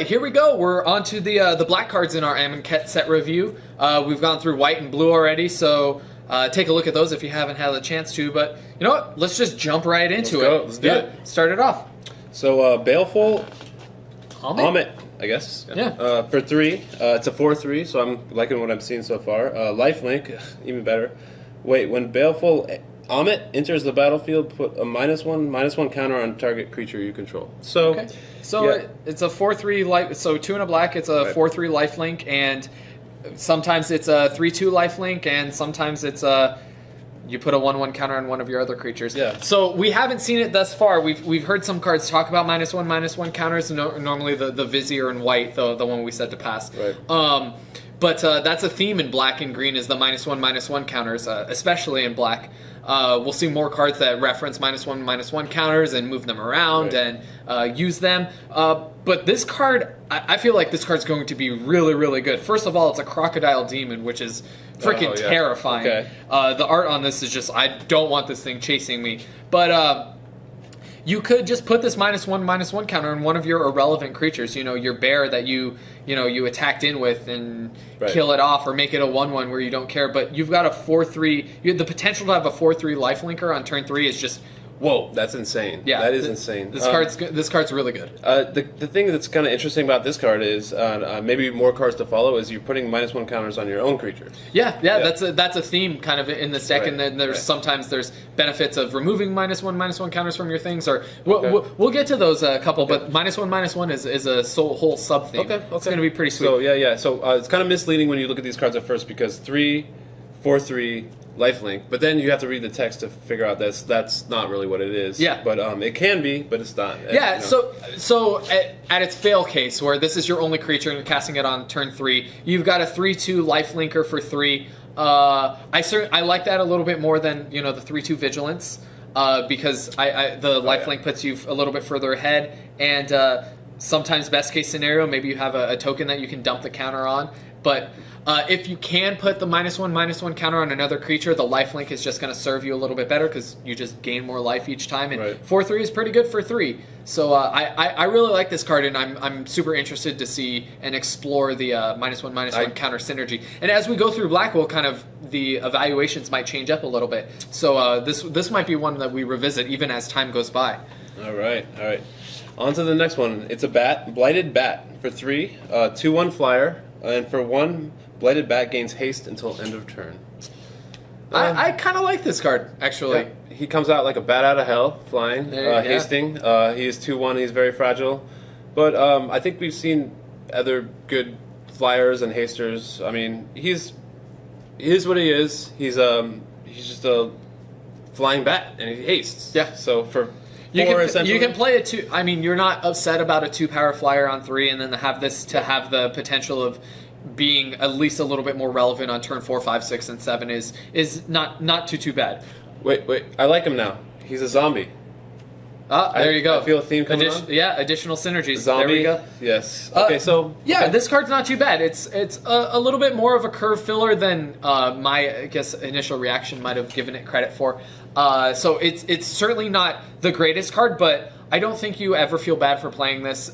right, here we go. We're on to the black cards in our Amonkhet set review. We've gone through white and blue already, so take a look at those if you haven't had a chance to. But you know what? Let's just jump right into it. Let's do it. Start it off. So Baleful Amonkhet. I guess. Yeah. For 3, it's a 4/3, so I'm liking what I've seen so far. Lifelink, even better. Wait, when Baleful Amonkhet enters the battlefield, put a -1/-1 counter on target creature you control. So, okay. So it's a 4/3 life. So 2 and a black. It's a 4/3 lifelink, and sometimes it's a 3/2 lifelink, and sometimes it's a you put a 1/1 counter on one of your other creatures. Yeah. So we haven't seen it thus far. We've heard some cards talk about -1/-1 counters. Normally the Vizier in white, the one we said to pass. Right. But that's a theme in black and green is the -1/-1 counters, especially in black. We'll see more cards that reference -1/-1 counters and move them around and use them. But this card, I feel like this card's going to be really, really good. First of all, it's a Crocodile Demon, which is freaking terrifying. Okay. The art on this is just, I don't want this thing chasing me. But you could just put this -1/-1 counter on one of your irrelevant creatures. You know, your bear that you attacked in with and kill it off, or make it a 1/1 where you don't care. But you've got a 4/3. The potential to have a 4/3 lifelinker on turn 3 is just whoa. That's insane. Yeah, that is insane. This card's really good. The thing that's kind of interesting about this card is maybe more cards to follow is you're putting -1 counters on your own creatures. Yeah. That's a theme kind of in this deck, and then there's sometimes there's benefits of removing -1/-1 counters from your things, or we'll get to those a couple, but -1/-1 is a whole sub theme. Okay. It's going to be pretty sweet. So So it's kind of misleading when you look at these cards at first because 3, 4/3. Lifelink, but then you have to read the text to figure out that's not really what it is. Yeah. But it can be, but it's not. Yeah, so at its fail case, where this is your only creature and you're casting it on turn 3, you've got a 3/2 lifelinker for 3. I like that a little bit more than the 3/2 vigilance, because the lifelink puts you a little bit further ahead, and sometimes best case scenario, maybe you have a token that you can dump the counter on, but. If you can put the -1/-1 counter on another creature, the lifelink is just going to serve you a little bit better because you just gain more life each time. And 4/3 is pretty good for 3. So I really like this card, and I'm super interested to see and explore the -1/-1 counter synergy. And as we go through black, the evaluations might change up a little bit. So this might be one that we revisit even as time goes by. All right. On to the next one. It's a Blighted Bat for 3, 2/1 flyer, and for 1. Blighted Bat gains haste until end of turn. I kind of like this card, actually. Yeah. He comes out like a bat out of hell, flying, hasting. He is 2/1, he's very fragile. But I think we've seen other good flyers and hasters. I mean, he is what he is. He's just a flying bat, and he hastes. Yeah. So for you can play a 2. I mean, you're not upset about a 2-power flyer on 3, and then have this to have the potential of being at least a little bit more relevant on turn 4, 5, 6, and 7 is not too bad. Wait, I like him now. He's a zombie. There you go. I feel a theme coming on. Yeah, additional synergies. Zombie. There we go. Yes. Okay, this card's not too bad. It's a little bit more of a curve filler than my initial reaction might have given it credit for. So it's certainly not the greatest card, but I don't think you ever feel bad for playing this.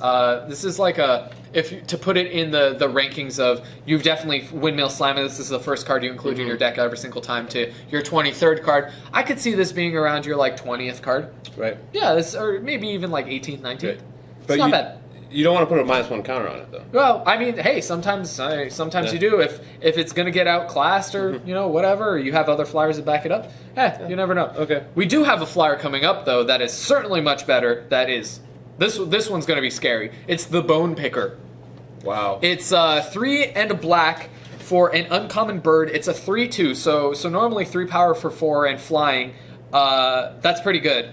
This is like to put it in the rankings of, you've definitely Windmill Slam. This is the first card you include in your deck every single time, to your 23rd card. I could see this being around your 20th card. Right. Yeah, or maybe even 18th, 19th. Right. It's not bad. You don't want to put a -1 counter on it, though. Well, I mean, hey, sometimes you do. If it's going to get outclassed or whatever, or you have other flyers that back it up, you never know. Okay. We do have a flyer coming up, though, that is certainly much better. That is, this one's going to be scary. It's the Bone Picker. Wow. It's 3 and a black for an uncommon bird. It's a 3/2, so normally 3 power for 4 and flying. That's pretty good.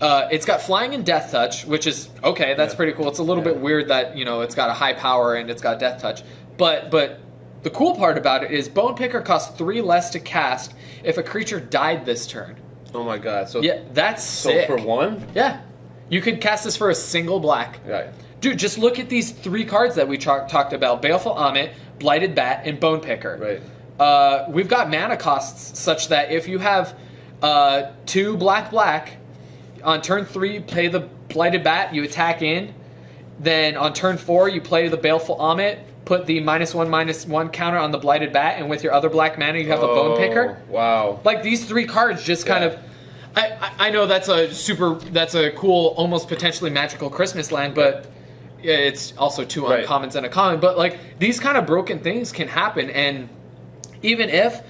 It's got flying and death touch, which is okay. That's pretty cool. It's a little bit weird that it's got a high power and it's got death touch. But the cool part about it is Bone Picker costs 3 less to cast if a creature died this turn. Oh my god! So that's sick. So for 1, you could cast this for a single black. Right. Dude, just look at these 3 cards that we talked about: Baleful Amonkhet, Blighted Bat, and Bone Picker. Right. We've got mana costs such that if you have 2 black. On turn 3, play the Blighted Bat, you attack in. Then on turn 4, you play the Baleful Amonkhet, put the -1/-1 counter on the Blighted Bat, and with your other black mana, you have the Bone Picker. Wow. Like, these 3 cards just kind of... I know that's a cool, almost potentially magical Christmas land, but it's also 2 uncommons and a common. But, like, these kind of broken things can happen, and even if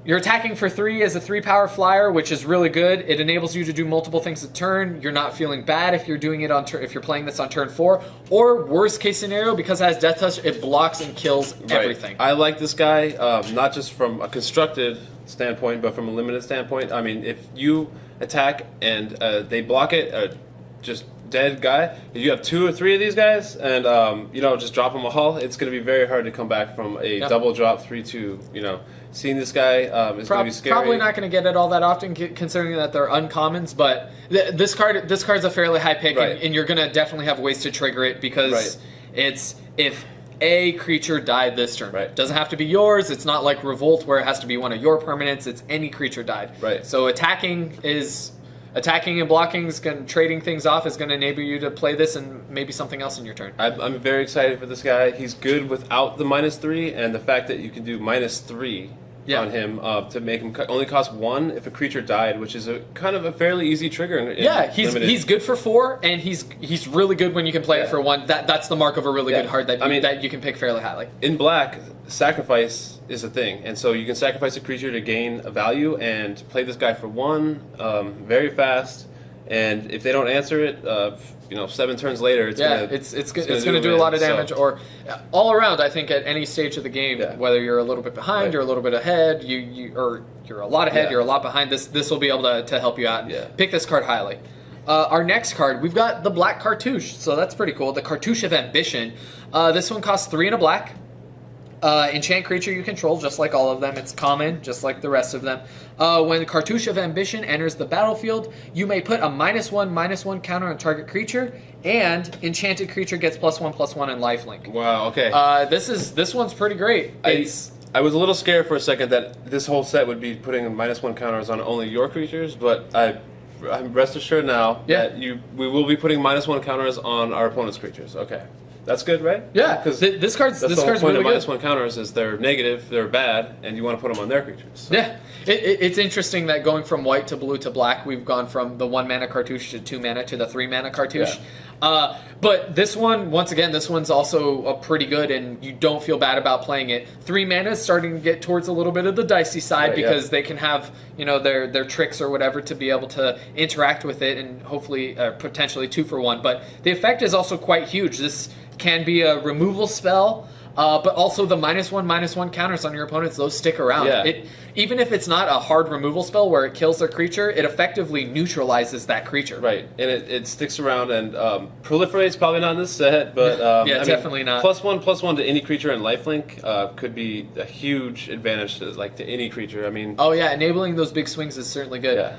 you're attacking for 3 as a 3-power flyer, which is really good. It enables you to do multiple things a turn. You're not feeling bad if you're doing it on if you're playing this on turn 4. Or worst case scenario, because it has Death Touch, it blocks and kills everything. I like this guy, not just from a constructed standpoint, but from a limited standpoint. I mean, if you attack and they block it, just dead guy. If you have 2 or 3 of these guys, and just drop them a hull, it's going to be very hard to come back from a double drop 3/2. Seeing this guy is going to be scary. Probably not going to get it all that often, considering that they're uncommons. But this card's a fairly high pick, and you're going to definitely have ways to trigger it because it's if a creature died this turn. It doesn't have to be yours. It's not like Revolt where it has to be one of your permanents. It's any creature died. So attacking and blocking trading things off is going to enable you to play this and maybe something else in your turn. I'm very excited for this guy. He's good without the -3, and the fact that you can do -3 on him to make him only cost 1 if a creature died, which is a kind of a fairly easy trigger. He's good for 4, and he's really good when you can play it for 1. That's the mark of a really good card that you can pick fairly highly. In black, sacrifice is a thing, and so you can sacrifice a creature to gain a value and play this guy for 1 very fast. And if they don't answer it, 7 turns later, it's gonna do a lot of damage. Or all around, I think at any stage of the game, whether you're a little bit behind, you're a little bit ahead, or you're a lot ahead, you're a lot behind. This will be able to help you out. Pick this card highly. Our next card, we've got the Black Cartouche, so that's pretty cool. The Cartouche of Ambition. This one costs 3 and a black. Enchant creature you control, just like all of them. It's common, just like the rest of them. When Cartouche of Ambition enters the battlefield, you may put a -1/-1 counter on target creature, and enchanted creature gets +1/+1 in lifelink. Wow, okay. This one's pretty great. I was a little scared for a second that this whole set would be putting -1 counters on only your creatures, but I'm rest assured now that we will be putting -1 counters on our opponent's creatures. Okay. That's good, right? Yeah, because this card's really good. The whole point of -1 counters is they're negative, they're bad, and you want to put them on their creatures. So. Yeah, it's interesting that going from white to blue to black, we've gone from the 1 mana cartouche to 2 mana to the 3 mana cartouche. But this one, once again, this one's also pretty good, and you don't feel bad about playing it. 3 mana is starting to get towards a little bit of the dicey side because they can have their tricks or whatever to be able to interact with it, and hopefully potentially 2 for 1. But the effect is also quite huge. This can be a removal spell, but also the -1/-1 counters on your opponents, those stick around. Even if it's not a hard removal spell where it kills their creature, it effectively neutralizes that creature. Right, and it sticks around and proliferates, probably not in this set, but definitely not. +1/+1 to any creature in lifelink could be a huge advantage to any creature. I mean, enabling those big swings is certainly good.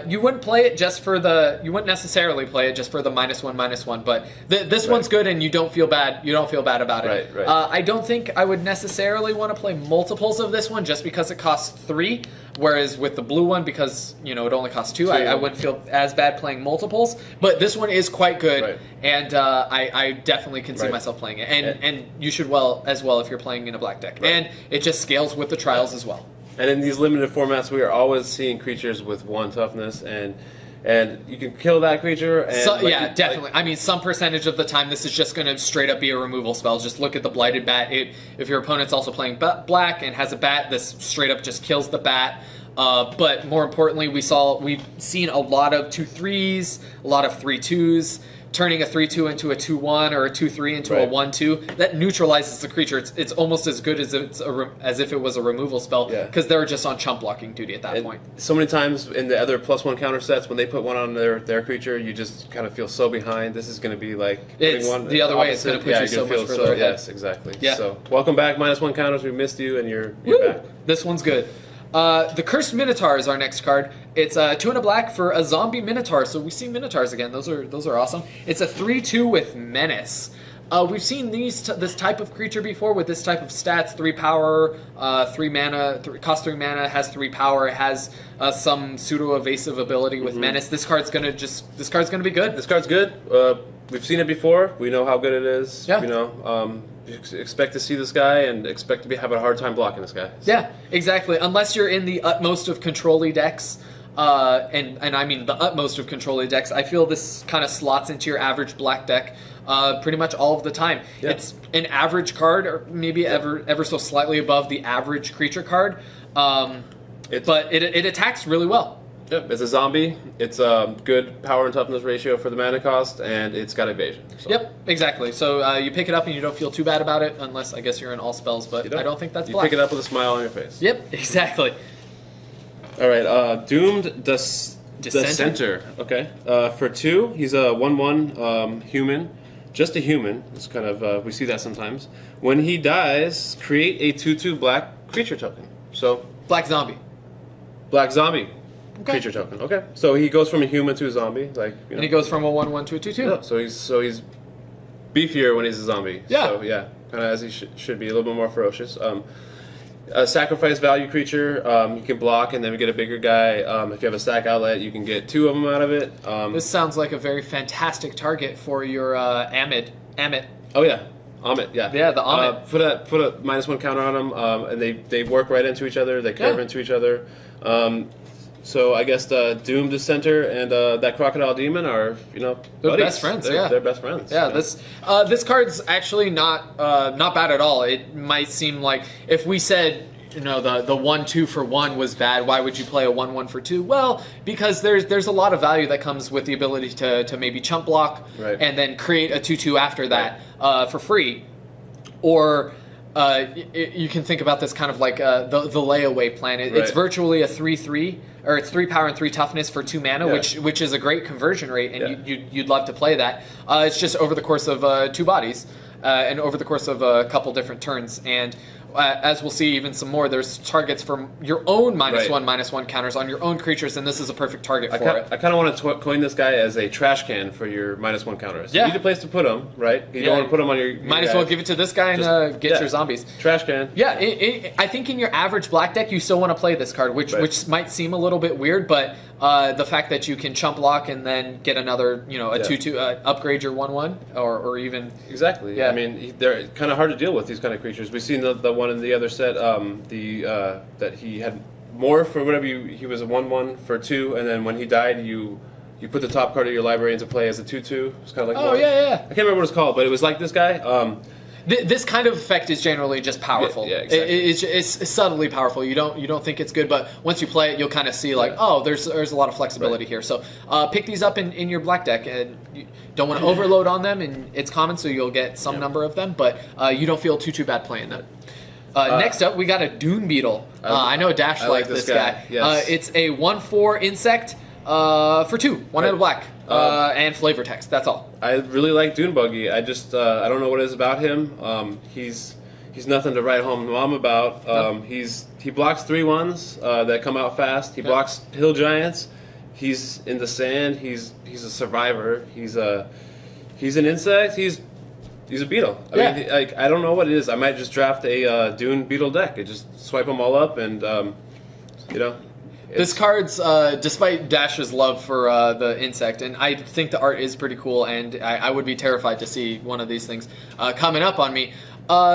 You wouldn't play it just for you wouldn't necessarily play it just for the -1/-1, but this one's good, and you don't feel bad. You don't feel bad about it. Right. I don't think I would necessarily want to play multiples of this one just because it costs 3, whereas with the blue one, because it only costs 2, I wouldn't feel as bad playing multiples. But this one is quite good, and I definitely can see myself playing it. And you should as well if you're playing in a black deck. And it just scales with the trials as well. And in these limited formats, we are always seeing creatures with 1 toughness, and you can kill that creature. And definitely. I mean, some percentage of the time, this is just going to straight up be a removal spell. Just look at the Blighted Bat. If your opponent's also playing black and has a bat, this straight up just kills the bat. But more importantly, we've seen a lot of 2/3s, a lot of 3/2s. Turning a 3/2 into a 2/1 or a 2/3 into a 1/2, that neutralizes the creature. It's almost as good as if it was a removal spell, because they're just on chump blocking duty at that point. So many times in the other +1 counter sets, when they put 1 on their creature, you just kind of feel so behind. This is going to be like it's one the other way. It's going to put you so much further ahead. Yes, exactly. So welcome back, -1 counters. We missed you, and you're back. This one's good. The Cursed Minotaur is our next card. It's 2 and a black for a zombie Minotaur. So we see Minotaurs again. Those are awesome. It's a 3/2 with Menace. We've seen this type of creature before with this type of stats: 3 power, 3 mana, cost 3 mana, has 3 power, it has some pseudo evasive ability with menace. This card's gonna be good. This card's good. We've seen it before. We know how good it is. Yeah. You know, you expect to see this guy and expect to be having a hard time blocking this guy. So. Yeah, exactly. Unless you're in the utmost of control-y decks. And I mean the utmost of control decks. I feel this kind of slots into your average black deck pretty much all of the time. Yeah. It's an average card, or maybe ever so slightly above the average creature card, but it attacks really well. Yep, it's a zombie. It's a good power and toughness ratio for the mana cost, and it's got evasion. So. Yep, exactly. So you pick it up and you don't feel too bad about it, unless I guess you're in all spells, but I don't think that's black. You pick it up with a smile on your face. Yep, exactly. All right, Doomed Dissenter. Okay, for 2, he's a 1/1 human, just a human. It's kind of we see that sometimes. When he dies, create a 2/2 black creature token. So black zombie. Black zombie creature token. Okay, so he goes from a human to a zombie, like you know. And he goes from a 1/1 to a 2/2. Yeah, so he's beefier when he's a zombie. Yeah. So yeah, kind of as he should be, a little bit more ferocious. A sacrifice value creature, you can block and then we get a bigger guy. If you have a stack outlet, you can get 2 of them out of it. This sounds like a very fantastic target for your Amit. Oh yeah, Amit. Yeah. Yeah, the Amit. Put a -1 counter on them, and they work right into each other. They curve into each other. So I guess the Doom Dissenter and that Crocodile Demon are they're buddies. best friends. They're best friends. Yeah, this card's actually not bad at all. It might seem like if we said the 1/2 for 1 was bad, why would you play a 1/1 for 2? Well, because there's a lot of value that comes with the ability to maybe chump block and then create a 2/2 after that for free, or. You can think about this kind of like the layaway plan. It's virtually a 3/3, or it's 3 power and 3 toughness for 2 mana, which is a great conversion rate, and you'd love to play that. It's just over the course of 2 bodies, and over the course of a couple different turns. And as we'll see even some more, there's targets for your own -1/-1 counters on your own creatures, and this is a perfect target for it. I kind of want to coin this guy as a trash can for your -1 counters. Yeah. You need a place to put them, right? You don't want to put them on your might as well give it to this guy and get your zombies. Trash can. Yeah, I think in your average black deck, you still want to play this card, which might seem a little bit weird, but the fact that you can chump block and then get another, a 2/2, upgrade your 1/1, or even... Exactly. Yeah. I mean, they're kind of hard to deal with, these kind of creatures. We've seen the one in the other set, that he had more for whatever he was a 1/1 for 2, and then when he died, you put the top card of your library into play as a 2/2. It's kind of like I can't remember what it's called, but it was like this guy. This kind of effect is generally just powerful. Yeah, exactly. It's subtly powerful. You don't think it's good, but once you play it, you'll kind of see there's a lot of flexibility here. So pick these up in your black deck, and you don't want to overload on them. And it's common, so you'll get some number of them, but you don't feel too bad playing them. Next up, we got a Dune Beetle. I know Dash liked this guy. Yes. It's a 1/4 insect for 2, 1 out of black, and flavor text. That's all. I really like Dune Buggy. I just I don't know what it is about him. He's nothing to write home to mom about. He blocks 3/1s that come out fast. He blocks hill giants. He's in the sand. He's a survivor. He's an insect. He's a beetle. I mean, I don't know what it is. I might just draft a Dune Beetle deck. I just swipe them all up, and this card's, despite Dash's love for the insect, and I think the art is pretty cool, and I would be terrified to see one of these things coming up on me.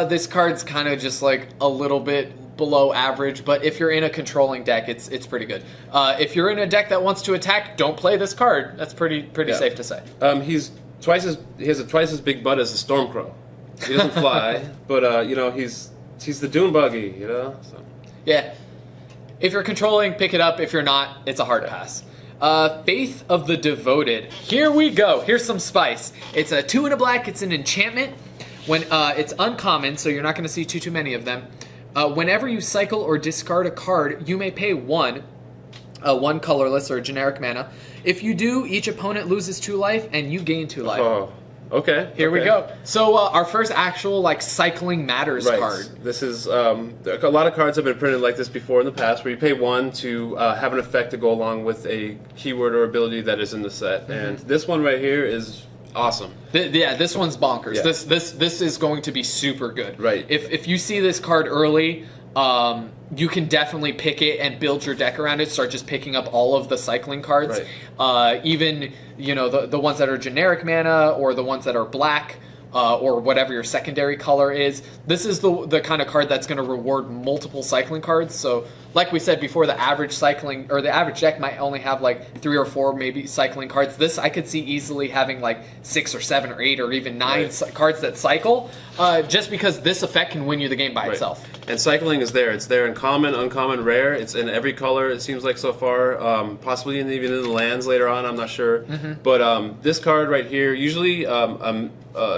This card's kind of just like a little bit below average, but if you're in a controlling deck, it's pretty good. If you're in a deck that wants to attack, don't play this card. That's pretty safe to say. He has a twice as big butt as a Stormcrow. He doesn't fly, but he's the Dune Buggy, So. Yeah. If you're controlling, pick it up. If you're not, it's a hard pass. Faith of the Devoted. Here we go. Here's some spice. It's a 2 and a black. It's an enchantment. When it's uncommon, so you're not going to see too many of them. Whenever you cycle or discard a card, you may pay 1 colorless or generic mana. If you do, each opponent loses 2 life, and you gain 2 life. Oh, okay. Here we go. So our first actual cycling matters card. This is a lot of cards have been printed like this before in the past, where you pay 1 to have an effect to go along with a keyword or ability that is in the set. And this one right here is awesome. Yeah, this one's bonkers. Yeah. This is going to be super good. Right. If you see this card early, you can definitely pick it and build your deck around it. Start just picking up all of the cycling cards, even the ones that are generic mana or the ones that are black. Or whatever your secondary color is. This is the kind of card that's going to reward multiple cycling cards. So, like we said before, the average cycling or the average deck might only have like 3 or 4 maybe cycling cards. This I could see easily having like 6 or 7 or 8 or even 9 cards that cycle, just because this effect can win you the game by itself. And cycling is there. It's there in common, uncommon, rare. It's in every color, it seems like so far. Possibly even in the lands later on, I'm not sure. But this card right here, usually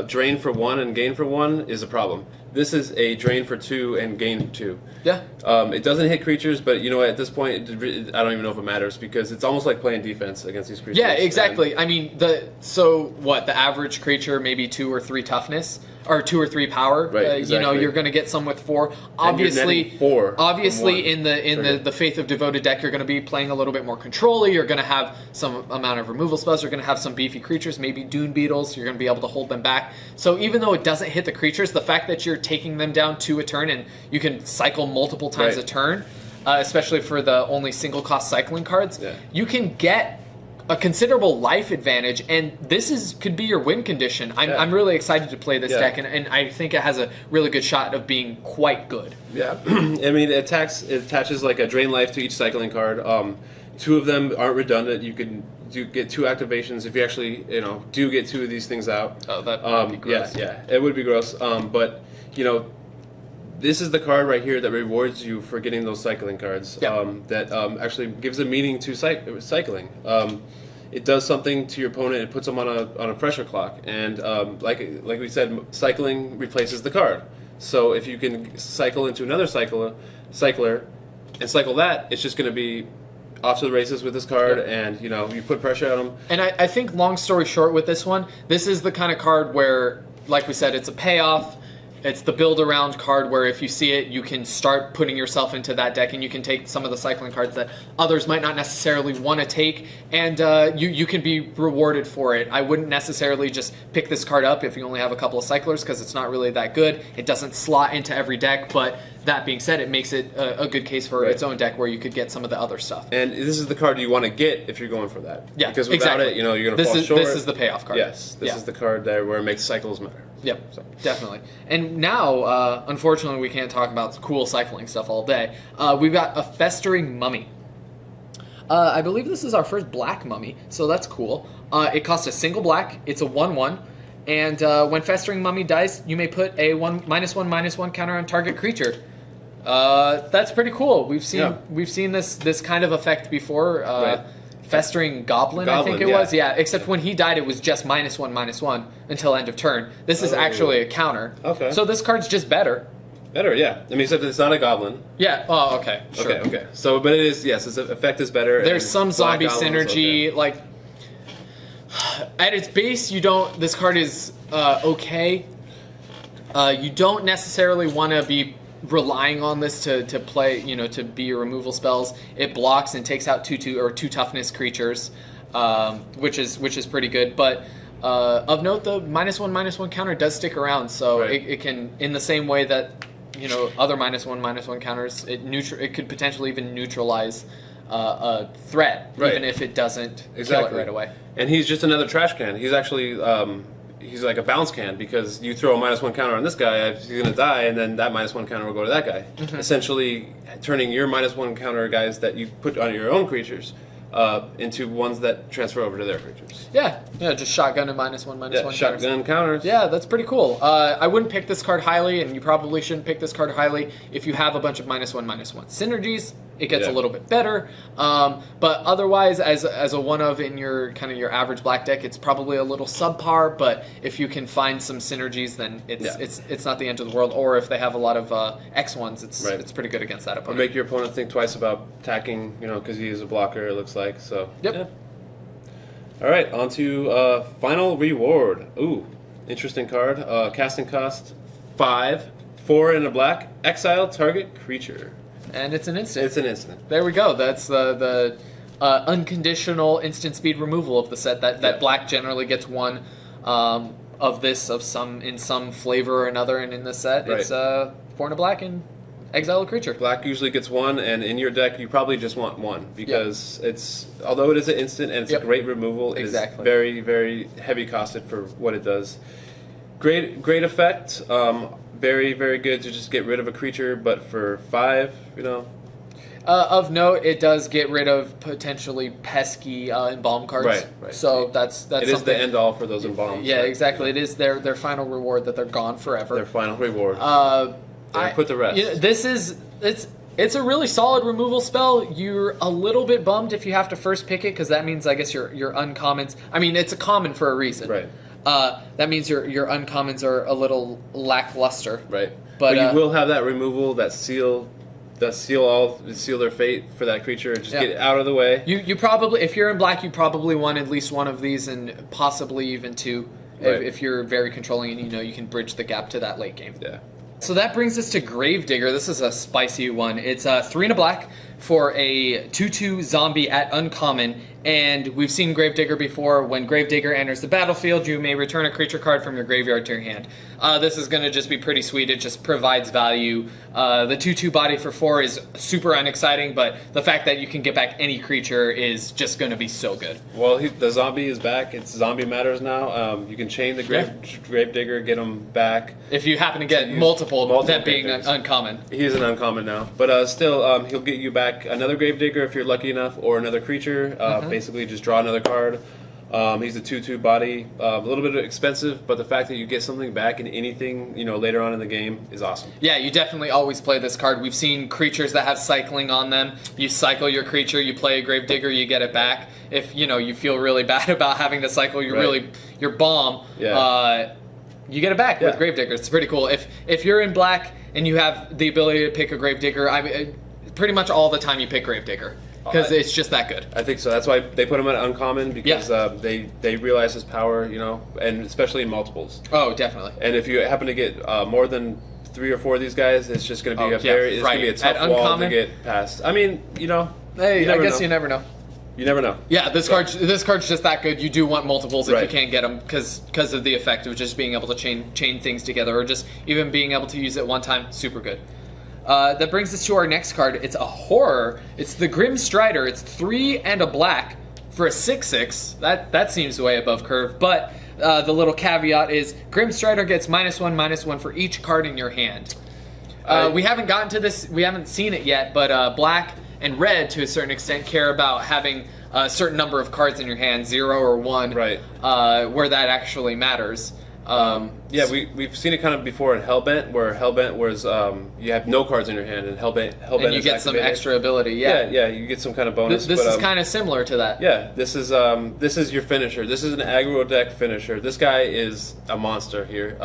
drain for 1 and gain for 1 is a problem. This is a drain for 2 and gain 2. Yeah. It doesn't hit creatures, but at this point, I don't even know if it matters because it's almost like playing defense against these creatures. Yeah, exactly. I mean, the average creature maybe 2 or 3 toughness or 2 or 3 power. Right. Exactly. You're going to get some with 4. Obviously, 4 in the Faith of Devoted deck, you're going to be playing a little bit more control-y. You're going to have some amount of removal spells. You're going to have some beefy creatures, maybe Dune Beetles. You're going to be able to hold them back. So even though it doesn't hit the creatures, the fact that you're taking them down 2 a turn and you can cycle multiple times a turn, especially for the only single-cost cycling cards, you can get a considerable life advantage, and this could be your win condition. I'm really excited to play this deck, and I think it has a really good shot of being quite good. Yeah, I mean, it attaches like a drain life to each cycling card. 2 of them aren't redundant. You can get 2 activations if you actually do get 2 of these things out. Oh, that would be gross. Yeah, it would be gross. But this is the card right here that rewards you for getting those cycling cards. That actually gives a meaning to cycling. It does something to your opponent. It puts them on a pressure clock, and like we said, cycling replaces the card. So if you can cycle into another cycler, and cycle that, it's just going to be off to the races with this card, and you put pressure on them. And I think, long story short, with this one, this is the kind of card where, like we said, it's a payoff. It's the build-around card where if you see it, you can start putting yourself into that deck, and you can take some of the cycling cards that others might not necessarily want to take, and you can be rewarded for it. I wouldn't necessarily just pick this card up if you only have a couple of cyclers, because it's not really that good. It doesn't slot into every deck, but that being said, it makes it a good case for its own deck where you could get some of the other stuff. And this is the card you want to get if you're going for that. Yeah, because without it, you're going to fall short. This is the payoff card. Yes, this is the card there where it makes cycles matter. Yep, definitely. And now, unfortunately, we can't talk about cool cycling stuff all day. We've got a Festering Mummy. I believe this is our first black mummy, so that's cool. It costs a single black. It's a 1/1. And when Festering Mummy dies, you may put a -1/-1/-1 counter on target creature. That's pretty cool. We've seen this kind of effect before. Festering Goblin, I think it was. Yeah, except when he died, it was just -1/-1 until end of turn. This is actually a counter. Okay. So this card's just better. Better, yeah. I mean, except it's not a goblin. Yeah. Oh, okay. Sure. Okay. So, but it is, yes, its effect is better. There's some zombie synergy. Like, at its base, this card is okay. You don't necessarily want to be relying on this to play, to be your removal spells. It blocks and takes out 2 toughness creatures, which is pretty good. But of note, the -1/-1 counter does stick around, so it can, in the same way that other -1/-1 counters, it could potentially even neutralize a threat, even if it doesn't kill it right away. And he's just another trash can. He's actually he's like a bounce can, because you throw a -1 counter on this guy, he's going to die, and then that -1 counter will go to that guy. Essentially turning your -1 counter guys that you put on your own creatures into ones that transfer over to their creatures. Yeah, just shotgun and -1/-1 shotgun counters. Yeah, that's pretty cool. I wouldn't pick this card highly, and you probably shouldn't pick this card highly if you have a bunch of -1/-1 synergies. It gets a little bit better, but otherwise, as a one-of in your your average black deck, it's probably a little subpar. But if you can find some synergies, then it's not the end of the world. Or if they have a lot of X1s, it's pretty good against that opponent. Make your opponent think twice about attacking, because he is a blocker. It looks like so. Yep. Yeah. All right, on to Final Reward. Ooh, interesting card. Casting cost 5, 4 in a black. Exile target creature. And it's an instant. It's an instant. There we go. That's the unconditional instant speed removal of the set. That black generally gets one. of this in some flavor or another, and in this set, Right. it's 4 and a black and exile a creature. Black usually gets 1, and in your deck you probably just want 1 because although it is an instant and it's a great removal, it is very, very heavy costed for what it does. Great effect. Very, very good to just get rid of a creature, but for 5, Of note, it does get rid of potentially pesky embalm cards. Right. So that's it is the end all for those embalms. Yeah, exactly. It is their final reward that they're gone forever. Their final reward. Put the rest. This is it's a really solid removal spell. You're a little bit bummed if you have to first pick it because that means I guess your uncommons. I mean, it's a common for a reason. Right. That means your uncommons are a little lackluster. Right. But you will have that removal, that seal their fate for that creature and just get it out of the way. You probably, if you're in black, you probably want at least one of these and possibly even 2 if you're very controlling and you can bridge the gap to that late game. Yeah. So that brings us to Gravedigger. This is a spicy one. It's 3 and a black for a 2/2 zombie at uncommon. And we've seen Gravedigger before. When Gravedigger enters the battlefield, you may return a creature card from your graveyard to your hand. This is going to just be pretty sweet. It just provides value. The 2/2 body for 4 is super unexciting, but the fact that you can get back any creature is just going to be so good. Well, the zombie is back. It's Zombie Matters now. You can chain the Gravedigger, get him back. If you happen to get multiple that being uncommon. He's an uncommon now. But still, he'll get you back another Gravedigger if you're lucky enough, or another creature. Basically, just draw another card. He's a 2/2 body, a little bit expensive, but the fact that you get something back in anything, later on in the game is awesome. Yeah, you definitely always play this card. We've seen creatures that have cycling on them. You cycle your creature, you play a Gravedigger, you get it back. If you feel really bad about having to cycle your bomb, you get it back with Gravedigger. It's pretty cool. If you're in black and you have the ability to pick a Gravedigger, pretty much all the time you pick Gravedigger. Because it's just that good. I think so. That's why they put him at uncommon, because they realize his power, and especially in multiples. Oh, definitely. And if you happen to get more than 3 or 4 of these guys, it's just going to be it's going to be a tough wall to get past. I mean, Hey, I guess you never know. You never know. Yeah, this card's just that good. You do want multiples if you can't get them because of the effect of just being able to chain things together, or just even being able to use it one time. Super good. That brings us to our next card. It's a horror. It's the Grim Strider. It's 3 and a black for a 6/6. That seems way above curve. But the little caveat is Grim Strider gets -1/-1 for each card in your hand. We haven't gotten to this. We haven't seen it yet. But black and red, to a certain extent, care about having a certain number of cards in your hand, 0 or 1, where that actually matters. We've seen it kind of before in Hellbent, where Hellbent was you have no cards in your hand, and Hellbent and you get some extra ability. Yeah, you get some kind of bonus. This is kind of similar to that. Yeah, this is your finisher. This is an aggro deck finisher. This guy is a monster here.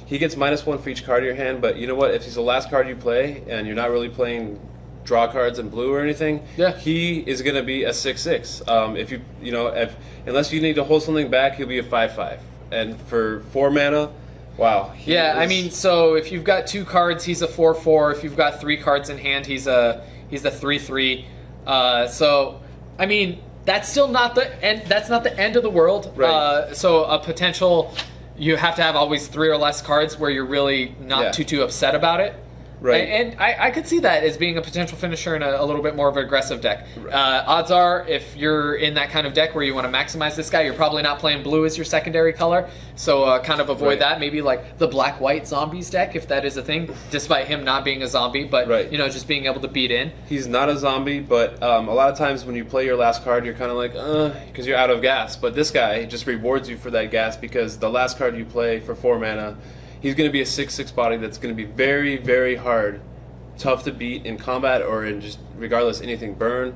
He gets -1 for each card in your hand, but you know what? If he's the last card you play, and you're not really playing draw cards in blue or anything, he is going to be a 6/6. Unless you need to hold something back, he'll be a 5/5. And for 4 mana, wow. I mean, so if you've got 2 cards, he's a 4/4. If you've got 3 cards in hand, he's a 3/3. So, I mean, that's still not the end. That's not the end of the world. Right. So a potential, you have to have always 3 or less cards where you're really not too upset about it. Right. And I could see that as being a potential finisher in a little bit more of an aggressive deck. Odds are, if you're in that kind of deck where you want to maximize this guy, you're probably not playing blue as your secondary color. So kind of avoid that. Maybe like the black-white zombies deck, if that is a thing, despite him not being a zombie. But, just being able to beat in. He's not a zombie, but a lot of times when you play your last card, you're kind of like, because you're out of gas. But this guy just rewards you for that gas, because the last card you play for 4 mana, he's going to be a 6/6 body that's going to be very, very hard, tough to beat in combat or in just regardless anything burn.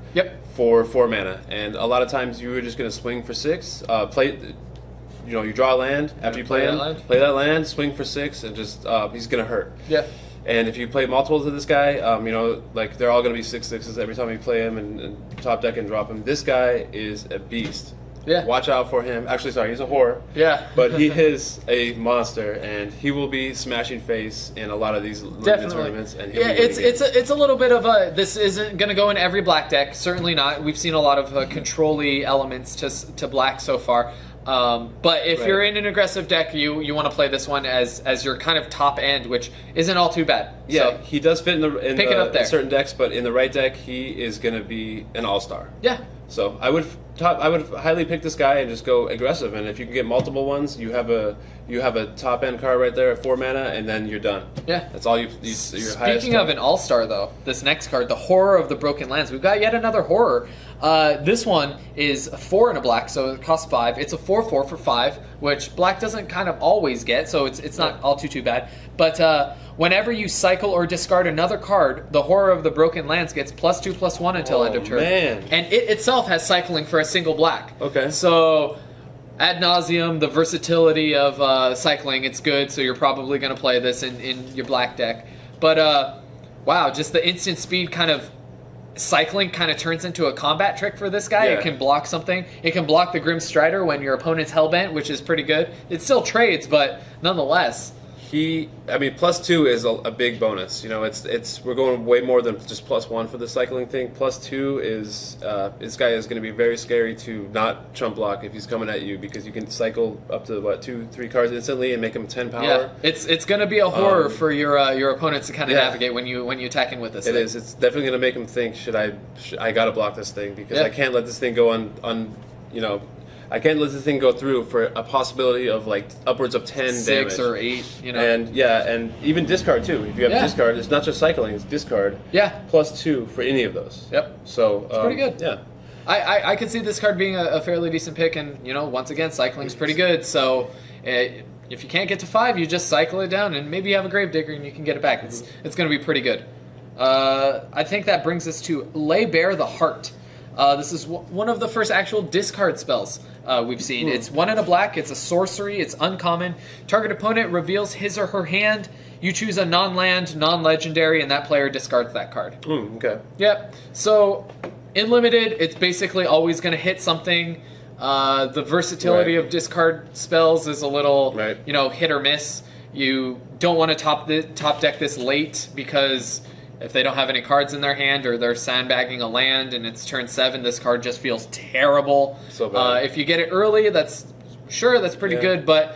For 4 mana, and a lot of times you were just going to swing for 6. You draw a land after you play that land, swing for 6, and just he's going to hurt. And if you play multiples of this guy, like they're all going to be 6/6s every time you play him and top deck and drop him. This guy is a beast. Watch out for him. Actually, sorry, he's a whore. But he is a monster, and he will be smashing face in a lot of these tournaments. And it's a little bit of a. This isn't going to go in every black deck. Certainly not. We've seen a lot of control-y elements to black so far. But if you're in an aggressive deck, you want to play this one as your kind of top end, which isn't all too bad. Yeah, so, he does fit in certain decks, but in the right deck, he is going to be an all-star. Yeah. So I would highly pick this guy and just go aggressive. And if you can get multiple ones, you have a top end card right there at 4 mana, and then you're done. Yeah, that's all you. Speaking of an all-star, though, this next card, the Horror of the Broken Lands, we've got yet another horror. This one is 4 and a black, so it costs 5. It's a 4/4 for 5, which black doesn't kind of always get, so it's not all too bad. But whenever you cycle or discard another card, the Horror of the Broken Lands gets +2/+1 until end of turn. Man. And it itself has cycling for a single black. Okay. So ad nauseum, the versatility of cycling, it's good. So you're probably going to play this in your black deck. But wow, just the instant speed kind of cycling kind of turns into a combat trick for this guy. Yeah. It can block something. It can block the Grim Strider when your opponent's hellbent, which is pretty good. It still trades, but nonetheless. +2 is a big bonus. You know, we're going way more than just +1 for the cycling thing. +2 is this guy is going to be very scary to not chump block if he's coming at you, because you can cycle up to 2-3 cards instantly and make him 10 power. Yeah, it's going to be a horror for your opponents to kind of navigate when you attack in with this. It is. It's definitely going to make him think, I got to block this thing, because I can't let this thing go I can't let this thing go through for a possibility of like upwards of 10 6 damage. or 8, you know. And even discard too. If you have discard, it's not just cycling, it's discard. Yeah. +2 for any of those. Yep. So it's pretty good. Yeah. I could see this card being a fairly decent pick, and once again, cycling's pretty good. So if you can't get to 5, you just cycle it down, and maybe you have a Gravedigger and you can get it back. It's going to be pretty good. I think that brings us to Lay Bare the Heart. This is one of the first actual discard spells we've seen. It's 1 and a black. It's a sorcery. It's uncommon. Target opponent reveals his or her hand. You choose a non-land, non-legendary, and that player discards that card. Okay. Yep. So in limited, it's basically always going to hit something. The versatility of discard spells is a little, hit or miss. You don't want to top deck this late, because if they don't have any cards in their hand, or they're sandbagging a land and it's turn 7, this card just feels terrible. So bad. If you get it early, that's pretty good. But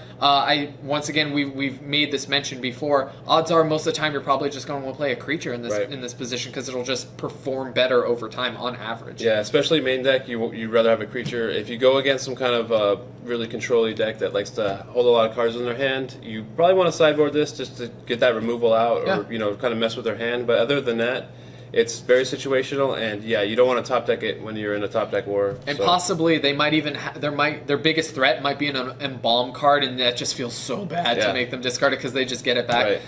once again, we've made this mention before. Odds are most of the time you're probably just going to play a creature in this position, because it'll just perform better over time on average. Yeah, especially main deck, you'd rather have a creature. If you go against some kind of really control-y deck that likes to hold a lot of cards in their hand, you probably want to sideboard this just to get that removal out, or kind of mess with their hand. But other than that, it's very situational, and you don't want to top deck it when you're in a top deck war. And possibly they might even their biggest threat might be an embalm card, and that just feels so bad to make them discard it, because they just get it back.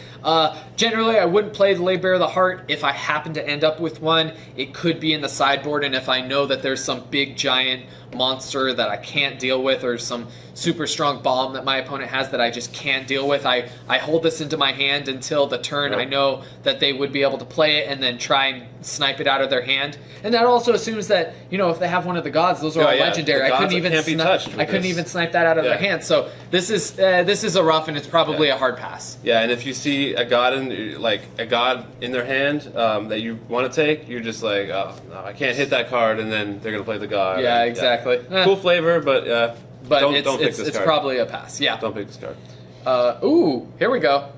Generally, I wouldn't play the Lay Bare the Heart. If I happen to end up with one, it could be in the sideboard, and if I know that there's some big giant monster that I can't deal with, or some super strong bomb that my opponent has that I just can't deal with, I hold this into my hand until the turn I know that they would be able to play it, and then try and snipe it out of their hand. And that also assumes that if they have one of the gods, those are all legendary. I couldn't even snipe that out of their hand. So this is a rough, and it's probably a hard pass. Yeah, and if you see a god in their hand that you want to take, you're just like, oh no, I can't hit that card, and then they're gonna play the god. Yeah, exactly. Cool flavor, but don't pick this card. It's probably a pass. Yeah. Don't pick this card. Here we go.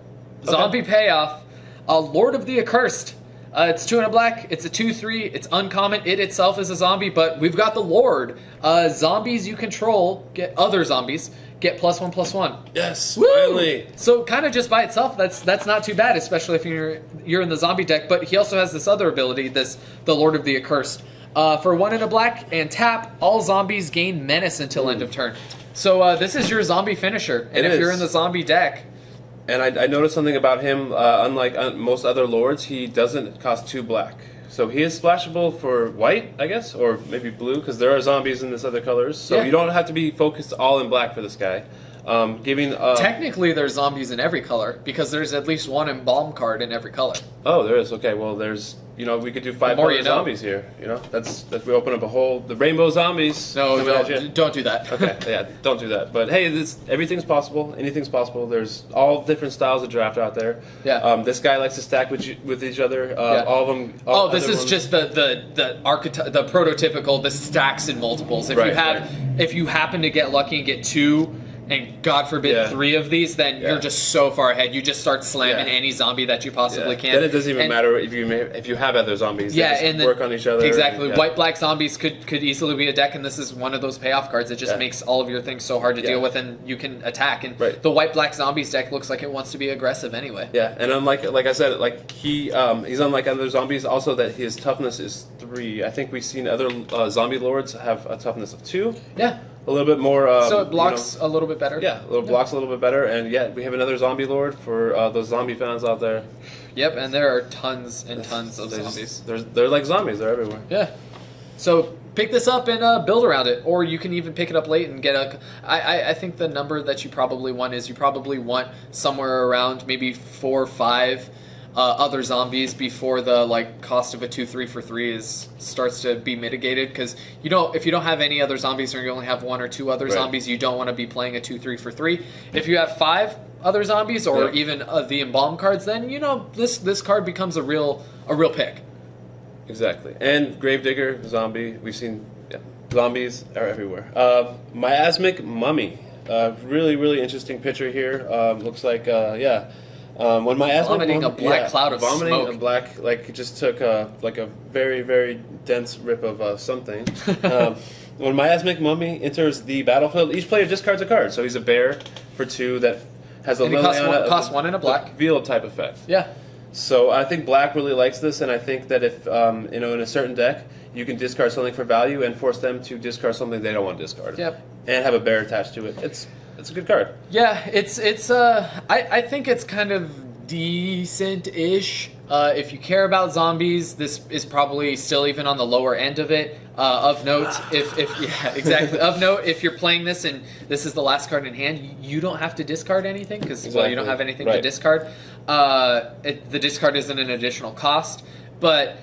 Zombie payoff. Lord of the Accursed. It's 2 and a black. It's a 2/3. It's uncommon. It itself is a zombie, but we've got the Lord. Zombies you control other zombies get +1/+1. Yes, Woo! finally. So kind of just by itself, that's not too bad, especially if you're in the zombie deck. But he also has this other ability, the Lord of the Accursed. For 1 and a black and tap, all zombies gain menace until end of turn. So this is your zombie finisher, and if you're in the zombie deck. And I noticed something about him. Unlike most other lords, he doesn't cost 2 black. So he is splashable for white, I guess, or maybe blue, because there are zombies in this other colors. So you don't have to be focused all in black for this guy. Giving Technically, there's zombies in every color because there's at least one embalm card in every color. Oh, there is. Okay, well, there's we could do 5 color zombies here. That's we open up the rainbow zombies. No, don't do that. Okay, yeah, don't do that. But hey, everything's possible. Anything's possible. There's all different styles of draft out there. Yeah. This guy likes to stack with each other. All of them. This is just the archetype, the prototypical, the stacks and multiples. If you happen to get lucky and get 2. And God forbid 3 of these, then you're just so far ahead. You just start slamming any zombie that you possibly can. Then it doesn't even matter if you have other zombies. They just work on each other. Exactly. White-black zombies could easily be a deck, and this is one of those payoff cards. It just makes all of your things so hard to deal with, and you can attack. And the white-black zombies deck looks like it wants to be aggressive anyway. Yeah, and unlike, like I said, he's unlike other zombies. Also, that his toughness is 3. I think we've seen other zombie lords have a toughness of 2. Yeah. A little bit more. So it blocks a little bit better. Yeah, blocks a little bit better, and we have another zombie lord for those zombie fans out there. Yep, and there are tons and tons of zombies. They're like zombies. They're everywhere. Yeah. So pick this up and build around it, or you can even pick it up late and get a. I think the number that you probably want is you probably want somewhere around maybe 4 or 5. Other zombies before the cost of a 2/3 for 3 starts to be mitigated, because if you don't have any other zombies or you only have 1 or 2 other zombies, you don't want to be playing a 2/3 for 3. If you have 5 other zombies or even the embalm cards, then this card becomes a real pick. Exactly. And Gravedigger zombie, we've seen zombies are everywhere. Miasmic Mummy, really interesting picture here. Looks like when vomiting a black cloud of smoke. A black, it just took a very dense rip of something. When Miasmic Mummy enters the battlefield, each player discards a card. So he's a bear for 2 that has a cost 1 and a black veil type effect. Yeah. So I think black really likes this, and I think that if in a certain deck you can discard something for value and force them to discard something they don't want to discard. Yep. And have a bear attached to it. It's a good card. Yeah, I think it's kind of decent-ish. If you care about zombies, this is probably still even on the lower end of it. Of note, Of note, if you're playing this and this is the last card in hand, you don't have to discard anything because you don't have anything to discard. The discard isn't an additional cost, but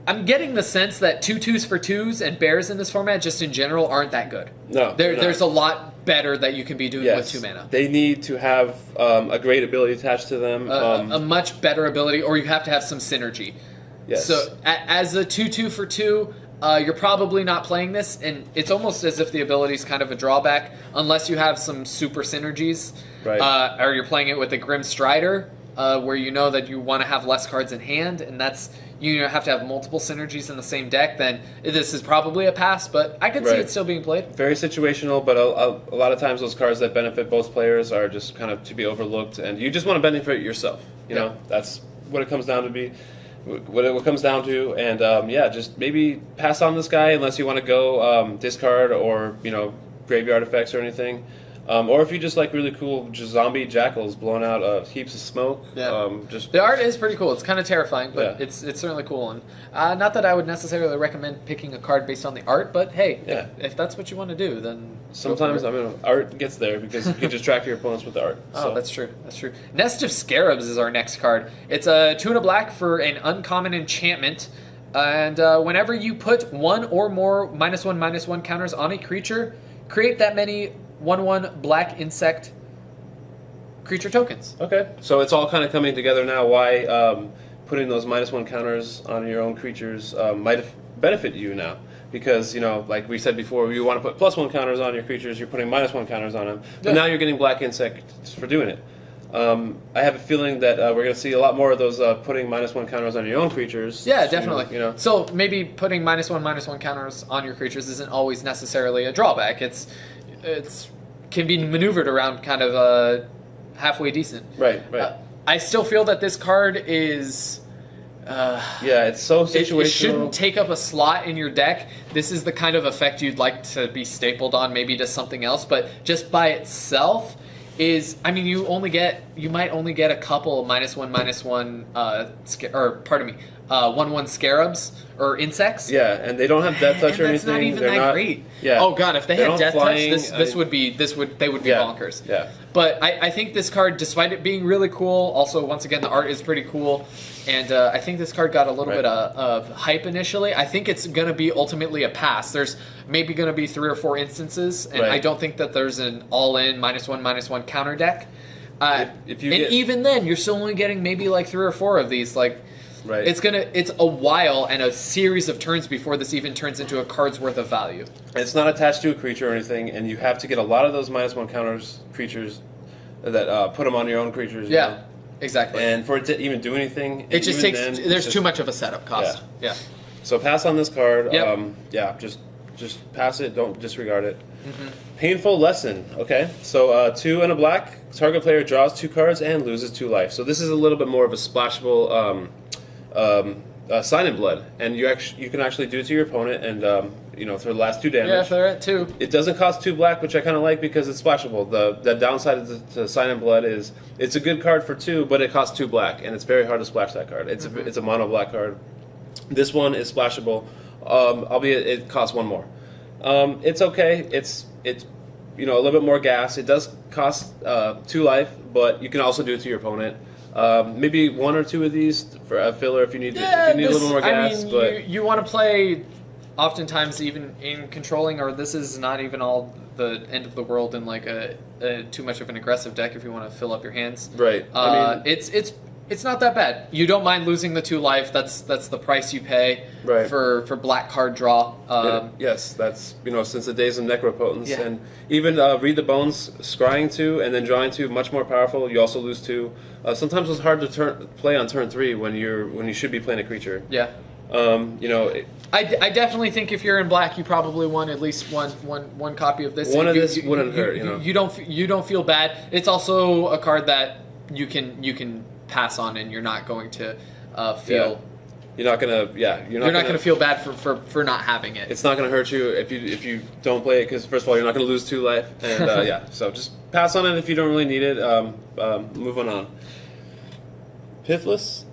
I'm getting the sense that 2/2s for 2s and bears in this format, just in general, aren't that good. No, there's a lot better that you can be doing with 2 mana. They need to have a great ability attached to them. A much better ability, or you have to have some synergy. Yes. So as a 2/2 for 2, you're probably not playing this, and it's almost as if the ability is kind of a drawback, unless you have some super synergies. Right. Or you're playing it with a Grim Strider, where you know that you want to have less cards in hand, and that's... You have to have multiple synergies in the same deck, then this is probably a pass, but I could see it still being played. Very situational, but a lot of times those cards that benefit both players are just kind of to be overlooked, and you just want to benefit yourself. You know, that's what it comes down to be. What it comes down to, and just maybe pass on this guy unless you want to go discard or graveyard effects or anything. Or if you just like really cool zombie jackals blowing out heaps of smoke. Yeah. The art is pretty cool. It's kind of terrifying, but it's certainly cool. And not that I would necessarily recommend picking a card based on the art, but hey, if that's what you want to do, then sometimes art gets there because you can distract your opponents with the art. Oh, that's true. That's true. Nest of Scarabs is our next card. It's a 2 and a black for an uncommon enchantment. And whenever you put 1 or more -1/-1 counters on a creature, create that many 1/1 black insect creature tokens. Okay, so it's all kind of coming together now. Why putting those -1 counters on your own creatures might benefit you now. Because, like we said before, you want to put +1 counters on your creatures, you're putting -1 counters on them. But now you're getting black insects for doing it. I have a feeling that we're going to see a lot more of those putting -1 counters on your own creatures. Yeah, definitely. So maybe putting -1/-1 counters on your creatures isn't always necessarily a drawback. It's can be maneuvered around kind of halfway decent. Right. I still feel that this card is... it's so situational. It shouldn't take up a slot in your deck. This is the kind of effect you'd like to be stapled on maybe to something else, but just by itself is... I mean, you might only get a couple -1/-1... 1/1 scarabs or insects. Yeah, and they don't have death touch or That's anything. not even They're that not great. Yeah. Oh god, if they had don't death flying, touch, they would be bonkers. Yeah. But I think this card, despite it being really cool, also once again the art is pretty cool, and I think this card got a little bit of hype initially. I think it's going to be ultimately a pass. There's maybe going to be 3 or 4 instances, and I don't think that there's an all-in -1/-1 counter deck. Even then, you're still only getting maybe like 3 or 4 of these. Like, it's a while and a series of turns before this even turns into a card's worth of value. It's not attached to a creature or anything, and you have to get a lot of those -1 counters creatures that put them on your own creatures. You know? Exactly. And for it to even do anything, it just takes. There's too much of a setup cost. Yeah. So pass on this card. Yep. Just pass it. Don't disregard it. Painful lesson. Okay, so 2 and a black. Target player draws 2 cards and loses 2 life. So this is a little bit more of a splashable sign in blood, and you can actually do it to your opponent, and for the last 2 damage. Yeah, if they're at 2. It doesn't cost 2 black, which I kind of like because it's splashable. The downside to sign in blood is it's a good card for 2, but it costs 2 black, and it's very hard to splash that card. It's a mono black card. This one is splashable, albeit it costs 1 more. It's okay. It's a little bit more gas. It does cost 2 life, but you can also do it to your opponent. Maybe 1 or 2 of these for a filler if you need a little more gas. But you want to play, oftentimes even in controlling, or this is not even all the end of the world in like a too much of an aggressive deck if you want to fill up your hands. Right. It's not that bad. You don't mind losing the 2 life. That's the price you pay for black card draw. Yes, that's since the days of Necropotence, and even read the bones, scrying 2 and then drawing 2, much more powerful. You also lose 2. Sometimes it's hard to play on turn 3 when you should be playing a creature. Yeah. I definitely think if you're in black, you probably want at least one copy of this. One of this wouldn't hurt. You don't feel bad. It's also a card that you can pass on, and you're not going to feel. You're not gonna feel bad for not having it. It's not gonna hurt you if you don't play it, because first of all you're not gonna lose 2 life, and so just pass on it if you don't really need it. Moving on. Pitiless.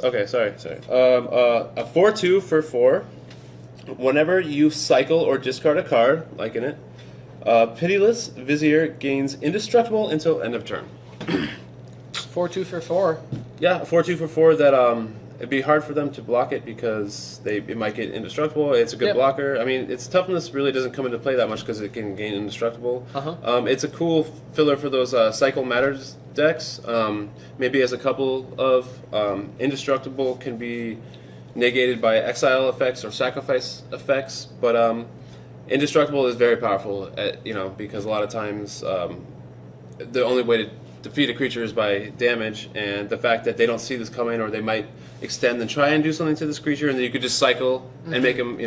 Okay, sorry. A 4/2 for 4. Whenever you cycle or discard a card, like in it, Pitiless Vizier gains indestructible until end of turn. 4/2 for 4. Yeah, 4/2 for 4. That it'd be hard for them to block it because it might get indestructible. It's a good blocker. I mean, its toughness really doesn't come into play that much because it can gain indestructible. It's a cool filler for those Cycle Matters decks. Maybe as a couple of indestructible can be negated by exile effects or sacrifice effects, but indestructible is very powerful. Because a lot of times the only way to defeat a creature is by damage, and the fact that they don't see this coming, or they might extend and try and do something to this creature, and then you could just cycle and make them,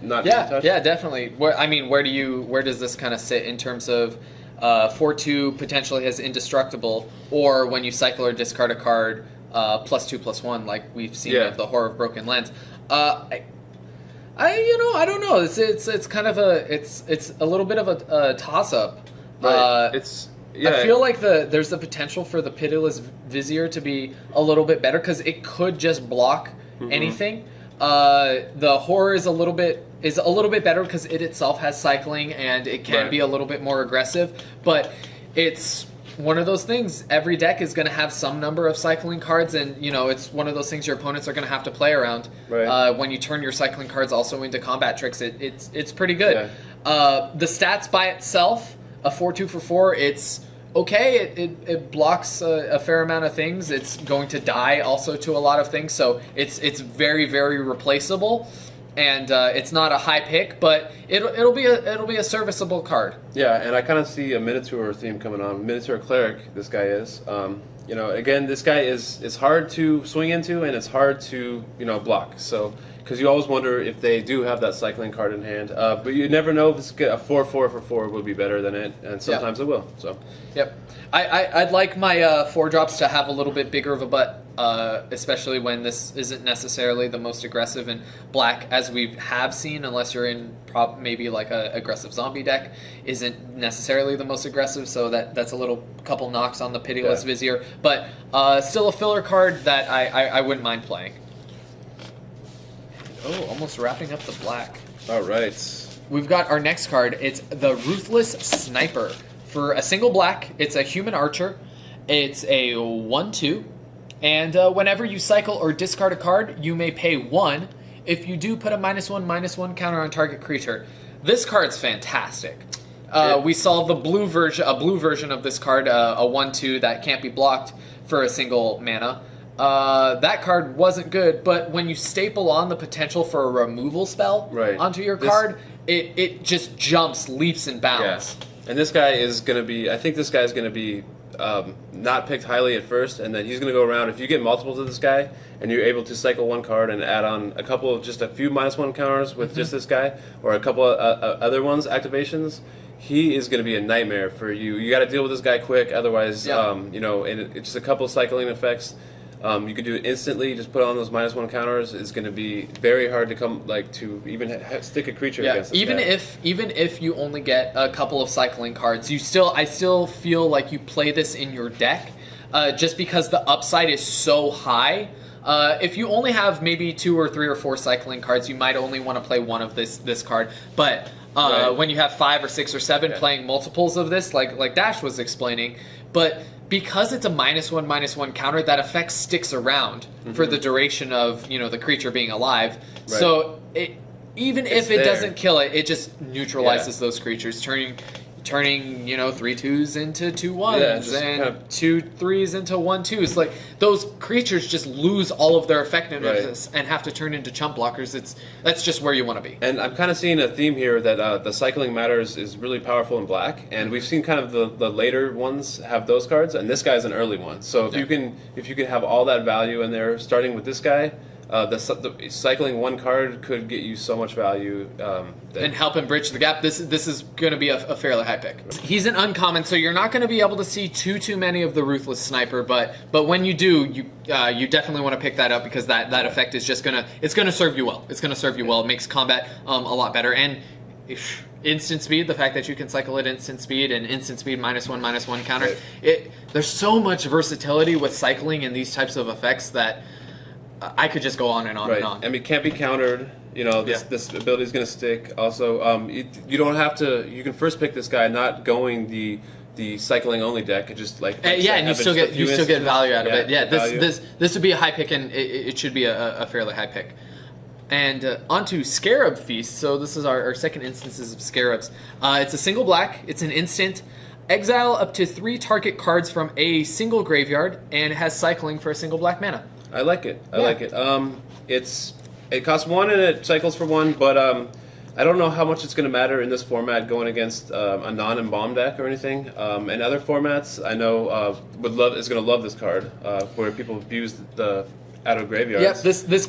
not be touched. Yeah, definitely. Where does this kind of sit in terms of 4/2 potentially has indestructible, or when you cycle or discard a card, +2/+1, like we've seen with the Horror of Broken Lands. I don't know. It's kind of it's a little bit of a toss up. Right. I feel like there's the potential for the Pitiless Vizier to be a little bit better because it could just block anything. The Horror is a little bit better because it itself has cycling and it can be a little bit more aggressive. But it's one of those things. Every deck is going to have some number of cycling cards, and it's one of those things your opponents are going to have to play around. When you turn your cycling cards also into combat tricks, it's pretty good. The stats by itself. A 4/2 for 4, it's okay. It blocks a fair amount of things. It's going to die also to a lot of things, so it's very, very replaceable, and it's not a high pick, but it'll be a serviceable card. Yeah, and I kind of see a Minotaur theme coming on. Minotaur Cleric, this guy is. Again, this guy is hard to swing into, and it's hard to block. So. Because you always wonder if they do have that cycling card in hand, but you never know if it's a 4/4 for 4 would be better than it, and sometimes it will. So, I'd like my 4 drops to have a little bit bigger of a butt. especially when this isn't necessarily the most aggressive, and black, as we have seen, unless you're in maybe like a aggressive zombie deck, isn't necessarily the most aggressive, so that's a little couple knocks on the Pitiless Vizier, but still a filler card that I wouldn't mind playing. Oh, almost wrapping up the black. All right. We've got our next card. It's the Ruthless Sniper. For a single black, it's a human archer. It's a 1/2. And whenever you cycle or discard a card, you may pay 1. If you do, put a -1/-1 counter on target creature. This card's fantastic. We saw a blue version of this card, a 1/2 that can't be blocked for a single mana. That card wasn't good, but when you staple on the potential for a removal spell onto your card, it just jumps, leaps, and bounds. Yeah. And this guy is going to be, I think this guy is going to be not picked highly at first, and then he's going to go around. If you get multiples of this guy, and you're able to cycle one card and add on just a few -1 counters with just this guy, or a couple of other ones, activations, he is going to be a nightmare for you. You got to deal with this guy quick, otherwise, and it's just a couple of cycling effects. You could do it instantly. Just put on those -1 counters. It's going to be very hard to to even stick a creature against this guy. Even if you only get a couple of cycling cards, I still feel like you play this in your deck, just because the upside is so high. If you only have maybe 2 or 3 or 4 cycling cards, you might only want to play one of this card. But when you have 5 or 6 or 7 playing multiples of this, like Dash was explaining, but because it's a -1/-1 counter, that effect sticks around for the duration of the creature being alive. Right. So even if it doesn't kill it, it just neutralizes those creatures, turning 3 2s into 2 1s and 2 3s into 1 2s. Like, those creatures just lose all of their effectiveness and have to turn into chump blockers. That's just where you want to be. And I'm kind of seeing a theme here that the cycling matters is really powerful in black, and we've seen kind of the later ones have those cards, and this guy's an early one. So if you can have all that value in there, starting with this guy. The cycling one card could get you so much value and help him bridge the gap. This is going to be a fairly high pick. He's an uncommon, so you're not going to be able to see too many of the Ruthless Sniper. But when you do, you definitely want to pick that up, because that effect is just gonna serve you well. It's going to serve you well. It makes combat a lot better. And instant speed, the fact that you can cycle at instant speed and instant speed -1/-1 counter. There's so much versatility with cycling and these types of effects that I could just go on and on and on. I mean, it can't be countered. This ability is going to stick. Also, you don't have to. You can first pick this guy, not going the cycling only deck. And just like and you still get value out of it. Yeah, this would be a high pick, and it should be a fairly high pick. And onto Scarab Feast. So this is our second instances of Scarabs. It's a single black. It's an instant. Exile up to 3 target cards from a single graveyard, and it has cycling for a single black mana. I like it. I like it. It costs 1 and it cycles for 1, but I don't know how much it's going to matter in this format going against a non-embalm deck or anything. In other formats, I know is going to love this card, where people abuse the out of graveyards. Yeah, this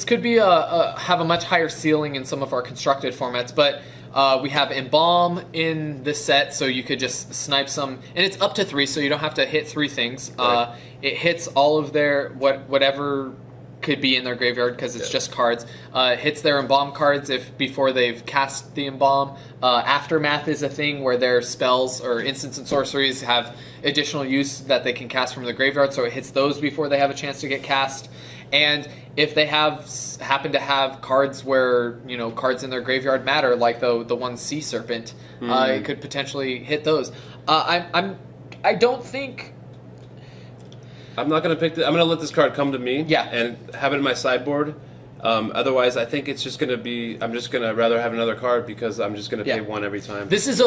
could be have a much higher ceiling in some of our constructed formats, but. We have Embalm in this set, so you could just snipe some, and it's up to 3, so you don't have to hit 3 things. It hits all of their whatever could be in their graveyard, because it's just cards. It hits their Embalm cards before they've cast the Embalm. Aftermath is a thing where their spells or instants and sorceries have additional use that they can cast from the graveyard, so it hits those before they have a chance to get cast. And if they happen to have cards where cards in their graveyard matter, like the one Sea Serpent, it could potentially hit those. I don't think. I'm not going to pick. I'm going to let this card come to me. Yeah. And have it in my sideboard. Otherwise, I think it's just going to be. I'm just going to rather have another card, because I'm just going to pay 1 every time. This is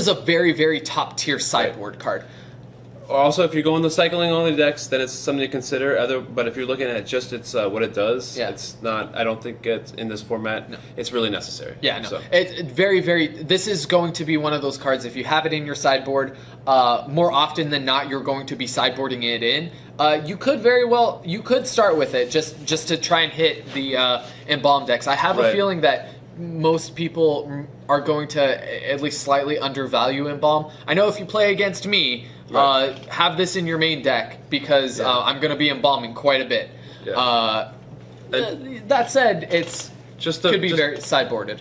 a very, very top tier sideboard card. Also, if you're going the cycling only decks, then it's something to consider. But if you're looking at just what it does, it's not. I don't think it's in this format. No. It's really necessary. Yeah, no. So. It's very, very. This is going to be one of those cards. If you have it in your sideboard, more often than not, you're going to be sideboarding it in. You could start with it just to try and hit the Embalm decks. I have a feeling that most people are going to at least slightly undervalue Embalm. I know if you play against me, Right. Have this in your main deck because I'm going to be embalming quite a bit. Yeah. That said, it's could be very sideboarded.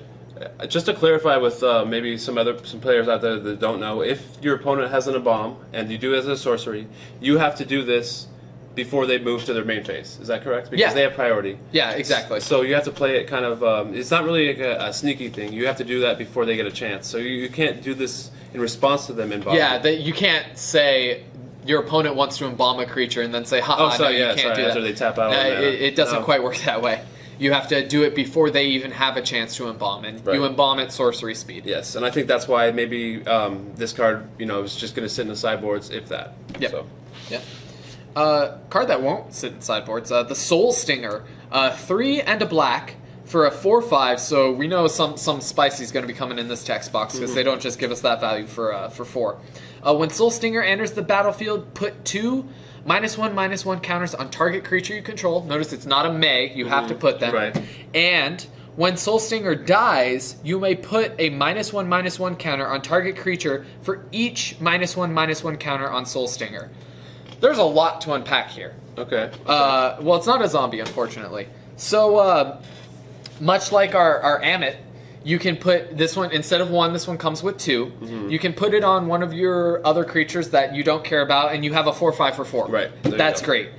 Just to clarify with maybe some players out there that don't know, if your opponent has an embalm and you do it as a sorcery, you have to do this before they move to their main phase. Is that correct? Because they have priority. Yeah, exactly. So you have to play it kind of. It's not really a sneaky thing. You have to do that before they get a chance. So you can't do this in response to them embalming. Yeah, you can't say your opponent wants to embalm a creature and then say, "Ha, no, you can't do that." After they tap out. It doesn't quite work that way. You have to do it before they even have a chance to embalm, and you embalm at sorcery speed. Yes, and I think that's why maybe this card, is just going to sit in the sideboards, if that. Yep. So. Yeah. Card that won't sit in sideboards, the Soul Stinger. 3 and a black for a 4/5, so we know some spicy is going to be coming in this text box because they don't just give us that value for 4. When Soul Stinger enters the battlefield, put 2 -1/-1 counters on target creature you control. Notice it's not a may, you have to put them. Right. And when Soul Stinger dies, you may put a -1/-1 counter on target creature for each -1/-1 counter on Soul Stinger. There's a lot to unpack here. Okay. Well, it's not a zombie, unfortunately. So, much like our Amonkhet, you can put this one, instead of 1, this one comes with 2. You can put it on one of your other creatures that you don't care about, and you have a 4/5 for 4. Right. That's great.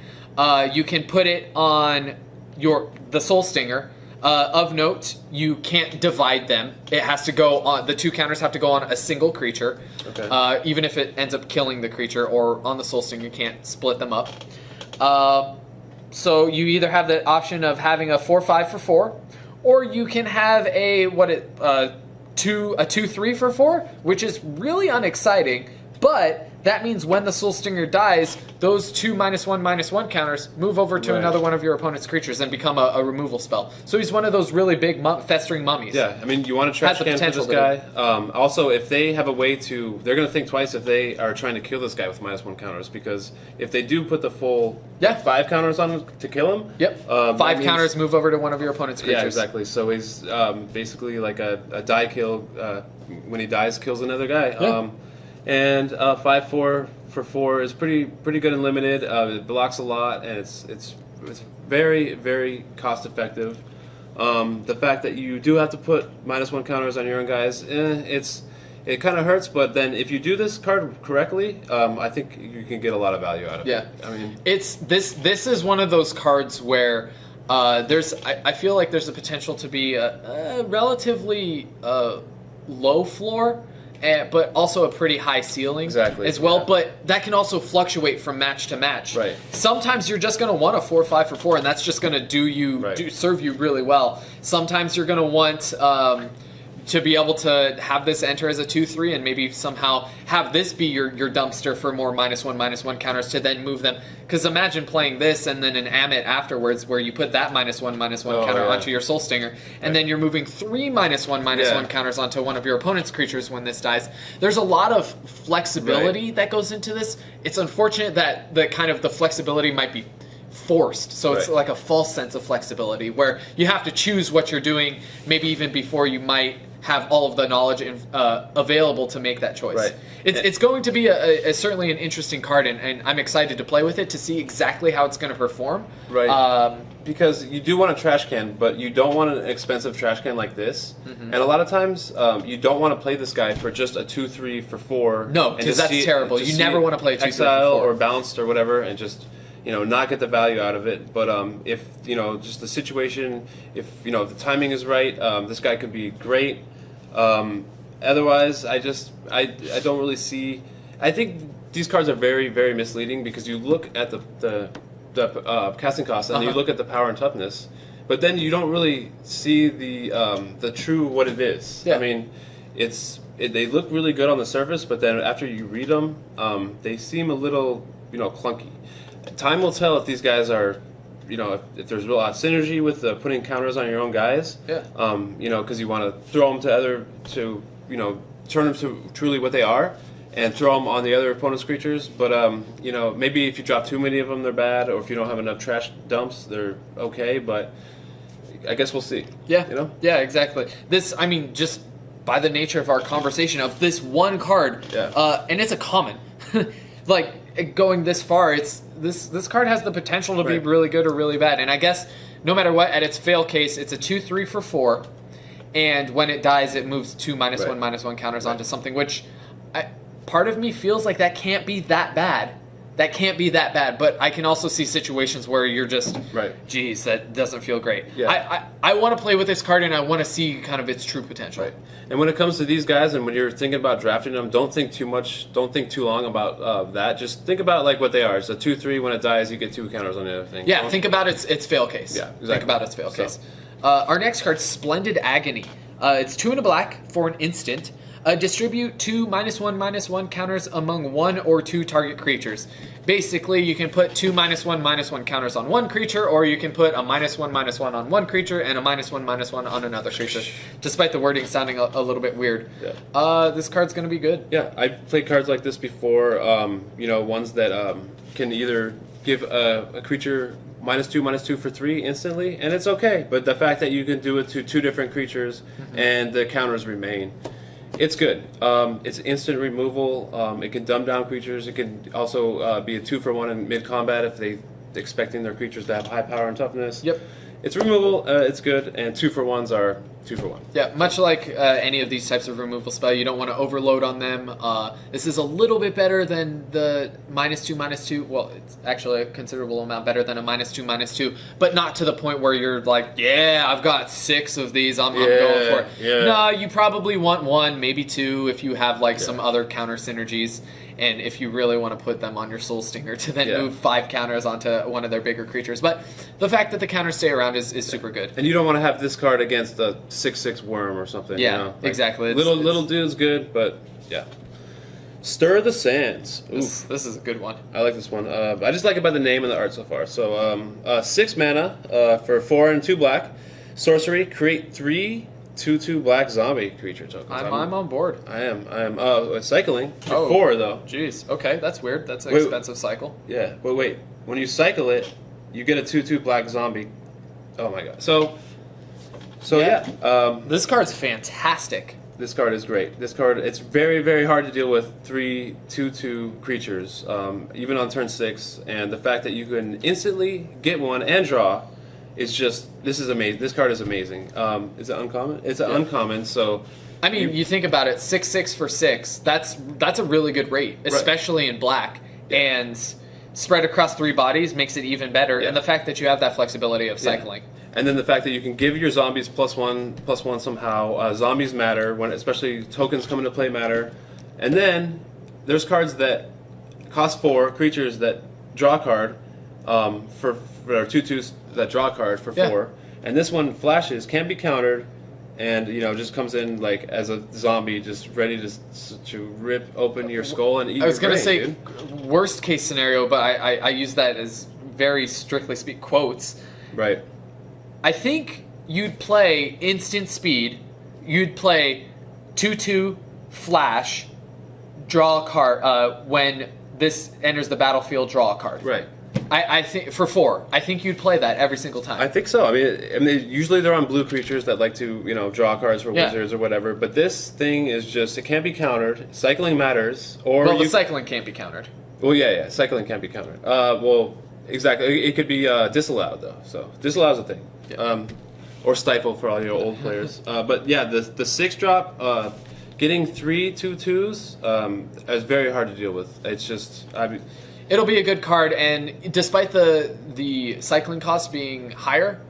You can put it on the Soul Stinger. Of note, you can't divide them. It has to go on, the 2 counters have to go on a single creature. Okay. Even if it ends up killing the creature, or on the Soul Stinger, you can't split them up. So you either have the option of having a 4/5 for 4, or you can have a 2/3 for 4, which is really unexciting, but that means when the Soul Stinger dies, those 2 -1/-1 counters move over to another one of your opponent's creatures and become a removal spell. So he's one of those really big festering mummies. Yeah, I mean, you want to trash can for this guy. Also, if they have a way to, they're going to think twice if they are trying to kill this guy with -1 counters, because if they do put the full 5 counters on him to kill him. Yep. 5 counters move over to one of your opponent's creatures. Yeah, exactly. So he's basically like a die kill. When he dies, kills another guy. Yeah. And 5/4 for 4 is pretty good and limited. It blocks a lot, and it's very, very cost effective. The fact that you do have to put -1 counters on your own guys, it kind of hurts. But then if you do this card correctly, I think you can get a lot of value out of it. Yeah, I mean, it's this is one of those cards where I feel like there's a potential to be a relatively low floor. But also a pretty high ceiling as well. Yeah. But that can also fluctuate from match to match. Right. Sometimes you're just going to want a 4/5 for 4, and that's just going to serve you really well. Sometimes you're going to want to be able to have this enter as a 2/3 and maybe somehow have this be your dumpster for more -1/-1 counters to then move them. Because imagine playing this and then an Amonkhet afterwards where you put that -1/-1 counter onto your Soul Stinger, and then you're moving 3 -1/-1 counters onto one of your opponent's creatures when this dies. There's a lot of flexibility that goes into this. It's unfortunate that the flexibility might be forced, so it's like a false sense of flexibility where you have to choose what you're doing maybe even before you might have all of the knowledge available to make that choice. Right. It's going to be certainly an interesting card, and I'm excited to play with it to see exactly how it's going to perform. Right. Because you do want a trash can, but you don't want an expensive trash can like this. And a lot of times, you don't want to play this guy for just a 2/3 for 4. No, because that's terrible. You never want to play a 2/3 exile for 4. or balanced or whatever, and just not get the value out of it. But if just the situation, if the timing is right, this guy could be great. Otherwise, I don't really see. I think these cards are very, very misleading because you look at the casting cost and you look at the power and toughness, but then you don't really see the true what it is. Yeah. I mean, they look really good on the surface, but then after you read them, they seem a little clunky. Time will tell if these guys are. If there's a lot of synergy with putting counters on your own guys, because you want to throw them turn them to truly what they are, and throw them on the other opponent's creatures. But maybe if you drop too many of them, they're bad, or if you don't have enough trash dumps, they're okay. But I guess we'll see. Yeah, yeah, exactly. This, I mean, just by the nature of our conversation of this one card, and it's a common. like going this far, this card has the potential to be Right. really good or really bad. And I guess no matter what, at its fail case, it's a 2/3 for 4, and when it dies, it moves 2 -1/-1 counters onto something. Which, part of me feels like that can't be that bad. That can't be that bad, but I can also see situations where you're just, geez, that doesn't feel great. Yeah. I want to play with this card, and I want to see kind of its true potential. Right. And when it comes to these guys, and when you're thinking about drafting them, don't think too much. Don't think too long about that. Just think about like what they are. It's a 2/3. When it dies, you get 2 counters on the other thing. Yeah, think about its fail case. Yeah, exactly. Think about its fail case. Our next card, Splendid Agony. It's 2 and a black for an instant. Distribute 2 -1/-1 counters among 1 or 2 target creatures. Basically, you can put 2 -1/-1 counters on one creature, or you can put a -1/-1 on one creature and a -1/-1 on another creature. Despite the wording sounding a little bit weird. Yeah. This card's going to be good. Yeah, I've played cards like this before. Ones that can either give a creature -2/-2 for 3 instantly, and it's okay. But the fact that you can do it to 2 different creatures and the counters remain. It's good. It's instant removal. It can dumb down creatures. It can also be a 2-for-1 in mid-combat if they're expecting their creatures to have high power and toughness. Yep. It's removal. It's good, and 2-for-1s are 2-for-1. Yeah, much like any of these types of removal spell, you don't want to overload on them. This is a little bit better than the -2/-2. Well, it's actually a considerable amount better than a -2/-2, but not to the point where you're like, yeah, I've got 6 of these. I'm going for it. Yeah. No, you probably want 1, maybe 2 if you have like some other counter synergies. And if you really want to put them on your Soul Stinger to then move 5 counters onto one of their bigger creatures. But the fact that the counters stay around is super good. And you don't want to have this card against a 6/6 worm or something. Yeah, you know? Like, exactly. Little dude's good, but yeah. Stir the Sands. This is a good one. I like this one. I just like it by the name and the art so far. So 6 mana for 4 and 2 black. Sorcery, create 3 2/2 black zombie creature tokens. I'm on board. I am. Cycling. Oh. 4 though. Jeez. Okay, that's weird. That's an expensive cycle. Yeah, but wait. When you cycle it, you get a 2/2 black zombie. Oh my god. So yeah. This card's fantastic. This card is great. This card, it's very, very hard to deal with 3 2/2 creatures, even on turn 6. And the fact that you can instantly get one and draw is just, this is amazing. This card is amazing. Is it uncommon? It's an uncommon, so... I mean, you think about it, 6/6 for 6. That's a really good rate, especially in black. Yeah. And spread across 3 bodies makes it even better. Yeah. And the fact that you have that flexibility of cycling. And then the fact that you can give your zombies +1/+1 somehow. Zombies matter, when especially tokens come into play matter. And then there's cards that cost 4, creatures that draw a card for 2/2s that draw a card for 4. And this one flashes, can be countered, and just comes in like as a zombie, just ready to rip open your skull and eat. I was going to say dude. Worst case scenario, but I use that as very strictly quotes. Right. I think you'd play instant speed. You'd play 2/2 flash, draw a card. When this enters the battlefield, draw a card. Right. I think for 4. I think you'd play that every single time. I think so. I mean, usually they're on blue creatures that like to draw cards for wizards or whatever. But this thing is just, it can't be countered. Cycling matters. Or the cycling can't be countered. Well, yeah, cycling can't be countered. Well, exactly. It could be disallowed though. So disallow's a thing. Yeah. Or stifle for all your old players. But yeah, the 6-drop, getting 3 2/2s is very hard to deal with. It's just, it'll be a good card, and despite the cycling cost being higher,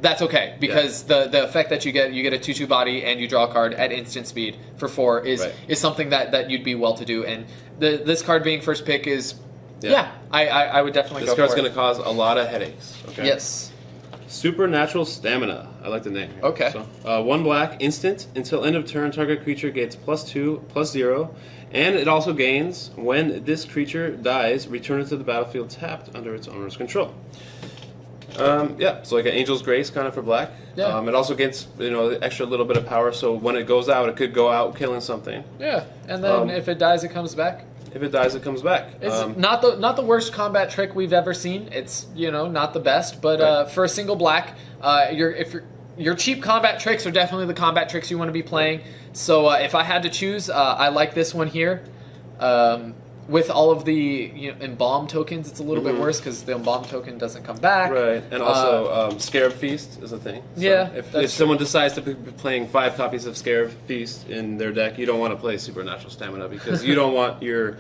that's okay because the effect that you get a 2/2 body and you draw a card at instant speed for 4 is something that you'd be well to do. And this card being first pick is I would definitely this go for it. card's going to cause a lot of headaches. Okay. Yes. Supernatural Stamina. I like the name. Okay. So, 1 black, instant. Until end of turn, target creature gets +2/+0. And it also gains, when this creature dies, return it to the battlefield tapped under its owner's control. So like an Angel's Grace kind of for black. Yeah. It also gets, extra little bit of power, so when it goes out, it could go out killing something. Yeah, and then if it dies, it comes back. If it dies, it comes back. It's not the worst combat trick we've ever seen. It's not the best, but for a single black, your cheap combat tricks are definitely the combat tricks you want to be playing. So if I had to choose, I like this one here. with all of the embalm tokens, it's a little bit worse because the embalm token doesn't come back. Right, and also Scarab Feast is a thing. So yeah, if someone decides to be playing 5 copies of Scarab Feast in their deck, you don't want to play Supernatural Stamina because you don't want your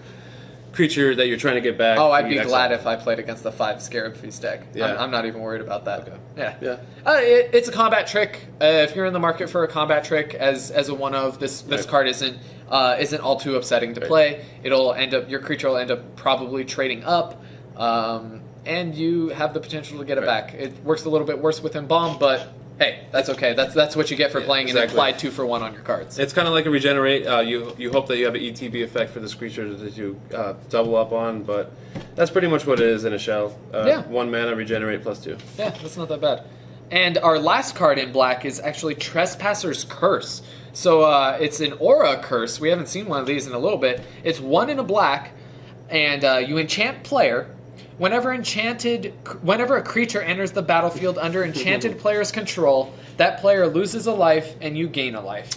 creature that you're trying to get back. Oh, I'd be glad if I played against the 5 Scarab Feast deck. Yeah. I'm not even worried about that. Okay. Yeah. It's a combat trick. If you're in the market for a combat trick as a one of, this card isn't all too upsetting to play. Your creature will end up probably trading up, and you have the potential to get it back. It works a little bit worse with Embalm, but hey, that's okay. That's what you get for playing an implied 2-for-1 on your cards. It's kind of like a regenerate. You hope that you have an ETB effect for this creature that you double up on, but that's pretty much what it is in a shell. 1 mana regenerate +2. Yeah, that's not that bad. And our last card in black is actually Trespasser's Curse. So it's an aura curse. We haven't seen one of these in a little bit. It's 1 in a black, and you enchant player. Whenever a creature enters the battlefield under enchanted player's control, that player loses a life and you gain a life.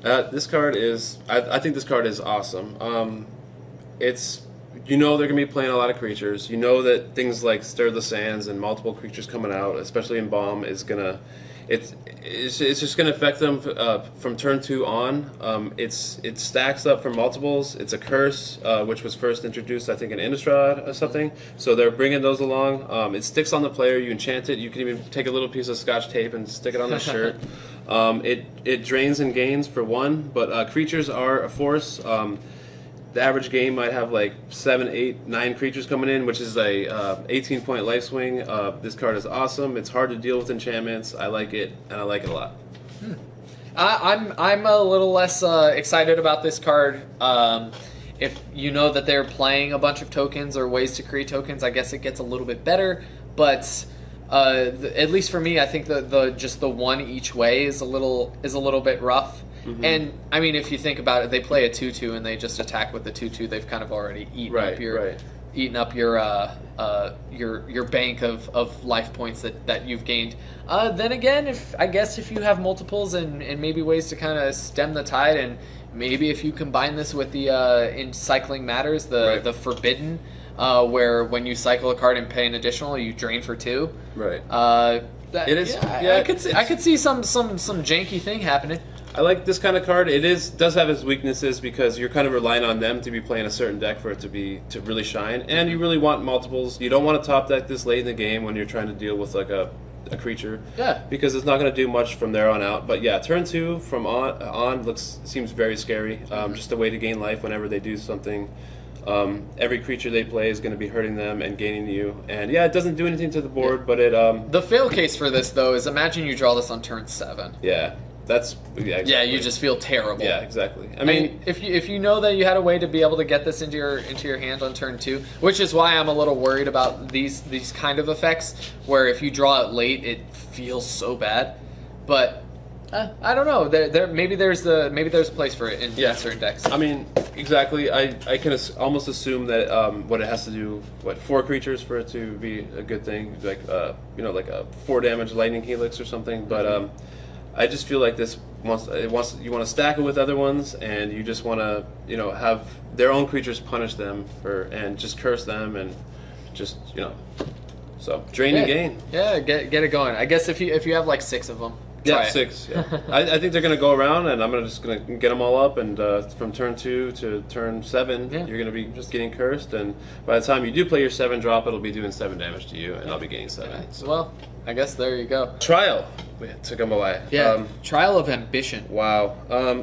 This card is, I think this card is awesome. It's, they're going to be playing a lot of creatures. You know that things like Stir the Sands and multiple creatures coming out, especially in Bomb, is going to, it's just going to affect them from turn 2 on. It stacks up for multiples. It's a curse, which was first introduced, I think, in Innistrad or something. So they're bringing those along. It sticks on the player. You enchant it. You can even take a little piece of Scotch tape and stick it on the shirt. It drains and gains for 1, but creatures are a force. The average game might have like 7, 8, 9 creatures coming in, which is a 18-point life swing. This card is awesome. It's hard to deal with enchantments. I like it, and I like it a lot. I'm a little less excited about this card. If you know that they're playing a bunch of tokens or ways to create tokens, I guess it gets a little bit better. But at least for me, I think just the 1 each way is a little bit rough. And I mean, if you think about it, they play a 2/2 and they just attack with the 2/2. They've kind of already eaten up your bank of life points that you've gained. Then again, if you have multiples and maybe ways to kind of stem the tide, and maybe if you combine this with the in Cycling Matters, the Forbidden, where when you cycle a card and pay an additional, you drain for 2. Right. It is. Yeah, I could see some janky thing happening. I like this kind of card. It does have its weaknesses because you're kind of relying on them to be playing a certain deck for it to really shine, and you really want multiples. You don't want to top deck this late in the game when you're trying to deal with like a creature, because it's not going to do much from there on out. But yeah, turn 2 from on seems very scary. Just a way to gain life whenever they do something. Every creature they play is going to be hurting them and gaining you, and yeah, it doesn't do anything to the board, but it. The fail case for this though is imagine you draw this on turn 7. Yeah. Exactly. You just feel terrible. Yeah, exactly. I mean, if you know that you had a way to be able to get this into your hand on turn 2, which is why I'm a little worried about these kind of effects, where if you draw it late, it feels so bad. But I don't know. Maybe there's a place for it in certain decks. I mean, exactly. I can almost assume that what it has to do, 4 creatures for it to be a good thing, like like a 4 damage lightning helix or something. But I just feel like this you want to stack it with other ones, and you just want to have their own creatures punish them and just curse them and just so drain and gain. Yeah, get it going. I guess if you have like 6 of them. Yeah, 6. Yeah. I think they're going to go around, and I'm just going to get them all up, and from turn 2 to turn 7, you're going to be just getting cursed, and by the time you do play your 7 drop, it'll be doing 7 damage to you, and I'll be gaining 7. So. Well, I guess there you go. Trial. Took them away. Yeah. Trial of Ambition. Wow.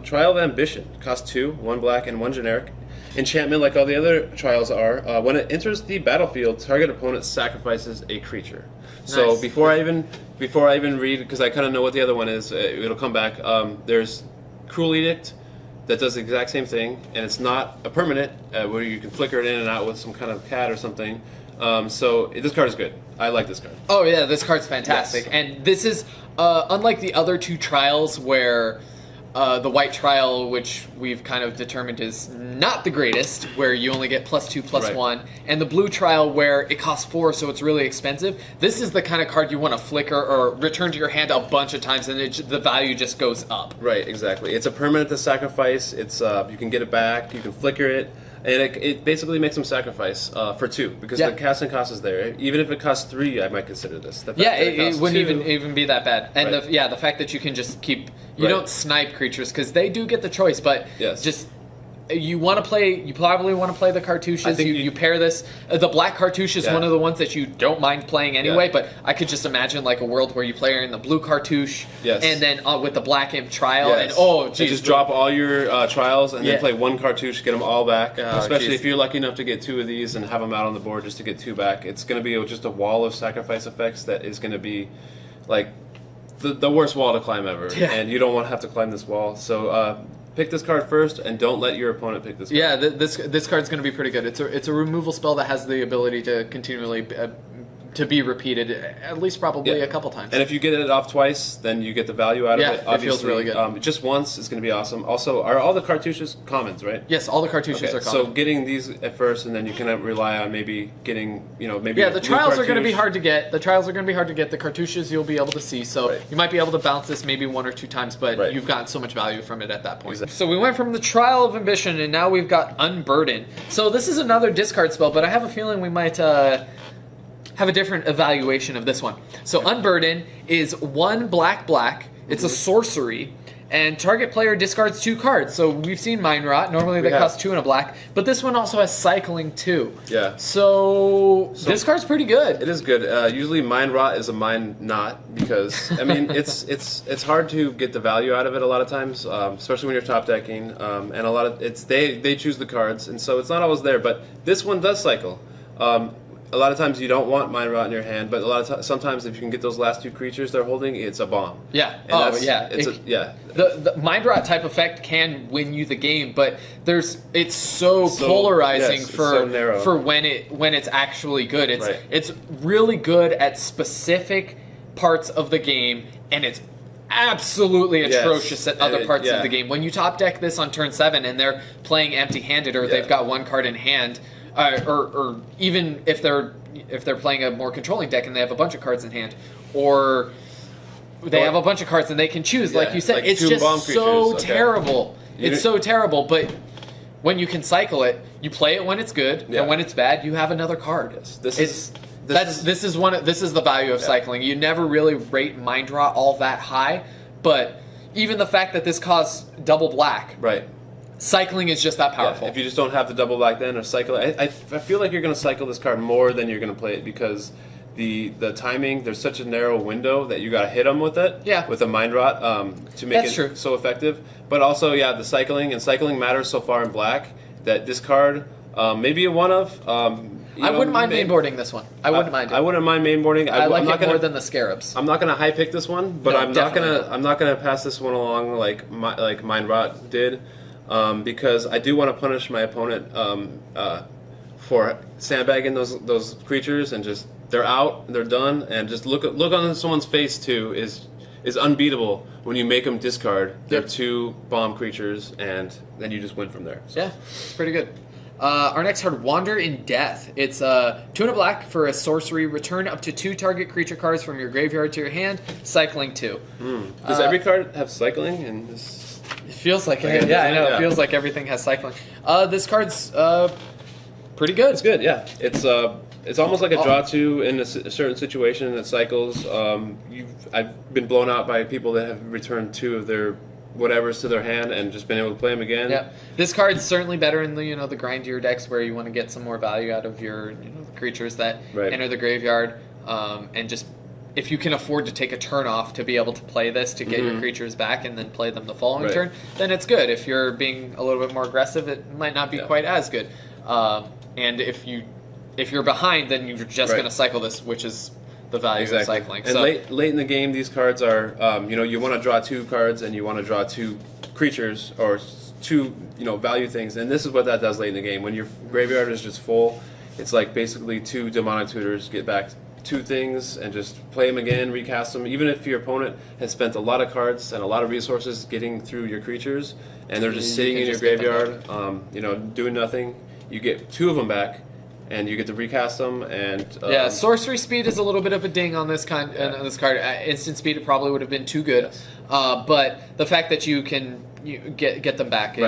Trial of Ambition. Cost 2, 1 black and 1 generic. Enchantment, like all the other trials are. When it enters the battlefield, target opponent sacrifices a creature. Nice. So before I even read, because I kind of know what the other one is, it'll come back. There's Cruel Edict that does the exact same thing, and it's not a permanent where you can flicker it in and out with some kind of cat or something. So this card is good. I like this card. Oh yeah, this card's fantastic. Yes. And this is unlike the other 2 trials where the white trial, which we've kind of determined is not the greatest, where you only get +2/+1, and the blue trial where it costs 4, so it's really expensive. This is the kind of card you want to flicker or return to your hand a bunch of times, and the value just goes up. Right, exactly. It's a permanent to sacrifice. It's you can get it back. You can flicker it. and it basically makes them sacrifice for 2 because the casting cost is there. Even if it costs 3, I might consider this. It wouldn't even be that bad. And the fact that you can just keep you don't snipe creatures because they do get the choice, but just. You want to play. You probably want to play the cartouches. You pair this. The black cartouche is one of the ones that you don't mind playing anyway. But I could just imagine like a world where you play in the blue cartouche, and then with the black imp trial, and just drop all your trials and then play 1 cartouche, get them all back. Especially if you're lucky enough to get 2 of these and have them out on the board just to get 2 back. It's going to be just a wall of sacrifice effects that is going to be like the worst wall to climb ever, and you don't want to have to climb this wall. So. Pick this card first, and don't let your opponent pick this card. Yeah, this card's going to be pretty good. It's a removal spell that has the ability to continually to be repeated, at least probably a couple times. And if you get it off twice, then you get the value out of it. Yeah, it feels really good. Just once is going to be awesome. Also, are all the cartouches commons, right? Yes, all the cartouches are common. So getting these at first, and then you can rely on maybe getting, maybe the trials are going to be hard to get. The trials are going to be hard to get. The cartouches you'll be able to see, so you might be able to bounce this maybe 1 or 2 times, but you've gotten so much value from it at that point. Exactly. So we went from the Trial of Ambition, and now we've got Unburden. So this is another discard spell, but I have a feeling we might have a different evaluation of this one. So Unburden is 1 black. It's a sorcery, and target player discards 2 cards. So we've seen Mind Rot. Normally they cost 2 and a black, but this one also has cycling too. Yeah. So this card's pretty good. It is good. Usually Mind Rot is a Mind Not because I mean it's hard to get the value out of it a lot of times, especially when you're top decking, and a lot of they choose the cards, and so it's not always there. But this one does cycle. A lot of times you don't want Mind Rot in your hand, but sometimes if you can get those last 2 creatures they're holding, it's a bomb. Yeah. And The Mind Rot type effect can win you the game, but it's so polarizing for when it's actually good. It's really good at specific parts of the game, and it's absolutely atrocious at other parts of the game. When you top deck this on turn 7 and they're playing empty-handed, or they've got 1 card in hand. Or even if they're playing a more controlling deck and they have a bunch of cards in hand, or they have a bunch of cards and they can choose, like you said, like it's just so terrible. It's so terrible. But when you can cycle it, you play it when it's good, and when it's bad, you have another card. This is the value of cycling. You never really rate Mind Rot all that high, but even the fact that this costs double black, cycling is just that powerful. If you just don't have the double black then, or cycle it, I feel like you're going to cycle this card more than you're going to play it because the timing, there's such a narrow window that you got to hit them with it. With a Mind Rot to make it so effective. But also, the cycling matters so far in black that this card maybe a one of. I wouldn't mind mainboarding this one. I wouldn't mind it. I wouldn't mind mainboarding. I like it more than the Scarabs. I'm not gonna high pick this one, but I'm not gonna pass this one along like Mind Rot did. Because I do want to punish my opponent for sandbagging those creatures, and just they're out, they're done, and just look on someone's face too is unbeatable when you make them discard their 2 bomb creatures, and then you just win from there. So. Yeah, it's pretty good. Our next card, Wander in Death. It's 2 and a black for a sorcery. Return up to 2 target creature cards from your graveyard to your hand. Cycling 2. Does every card have cycling in this? It feels like it. Yeah, I know. It feels like everything has cycling. This card's pretty good. It's good, yeah. It's almost like a draw 2 in a certain situation that cycles. I've been blown out by people that have returned 2 of their whatevers to their hand and just been able to play them again. Yeah, this card's certainly better in the the grindier decks where you want to get some more value out of your the creatures that enter the graveyard, and just. If you can afford to take a turn off to be able to play this to get your creatures back and then play them the following turn, then it's good. If you're being a little bit more aggressive, it might not be quite as good. And if you're behind, then you're just going to cycle this, which is the value of cycling. And late in the game, these cards are you want to draw 2 cards and you want to draw 2 creatures or 2 value things, and this is what that does late in the game. When your graveyard is just full, it's like basically 2 demonic tutors get back 2 things and just play them again, recast them. Even if your opponent has spent a lot of cards and a lot of resources getting through your creatures, and they're just sitting in your graveyard, doing nothing, you get 2 of them back, and you get to recast them. And sorcery speed is a little bit of a ding on this on this card. Instant speed, it probably would have been too good, but the fact that you can you get them back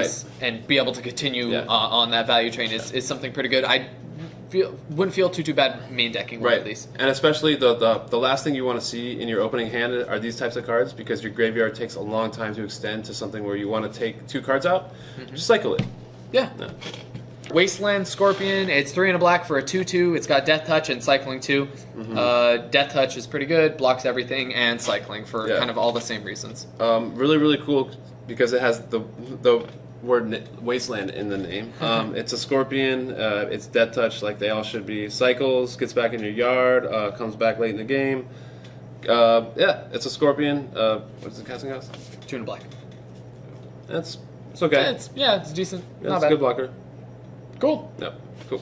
and be able to continue on that value train is something pretty good. I wouldn't feel too bad main decking one of these. And especially the last thing you want to see in your opening hand are these types of cards, because your graveyard takes a long time to extend to something where you want to take 2 cards out. Just cycle it. Yeah. Wasteland Scorpion, it's 3 and a black for a 2/2. It's got Death Touch and Cycling 2. Death Touch is pretty good, blocks everything, and Cycling for kind of all the same reasons. Really, really cool because it has the word Wasteland in the name. It's a Scorpion, it's Death Touch like they all should be. Cycles, gets back in your yard, comes back late in the game. It's a Scorpion. What's the casting cost? 2 and a black. It's okay. It's decent. Yeah, Not it's bad. a good blocker. Cool. Yep, cool.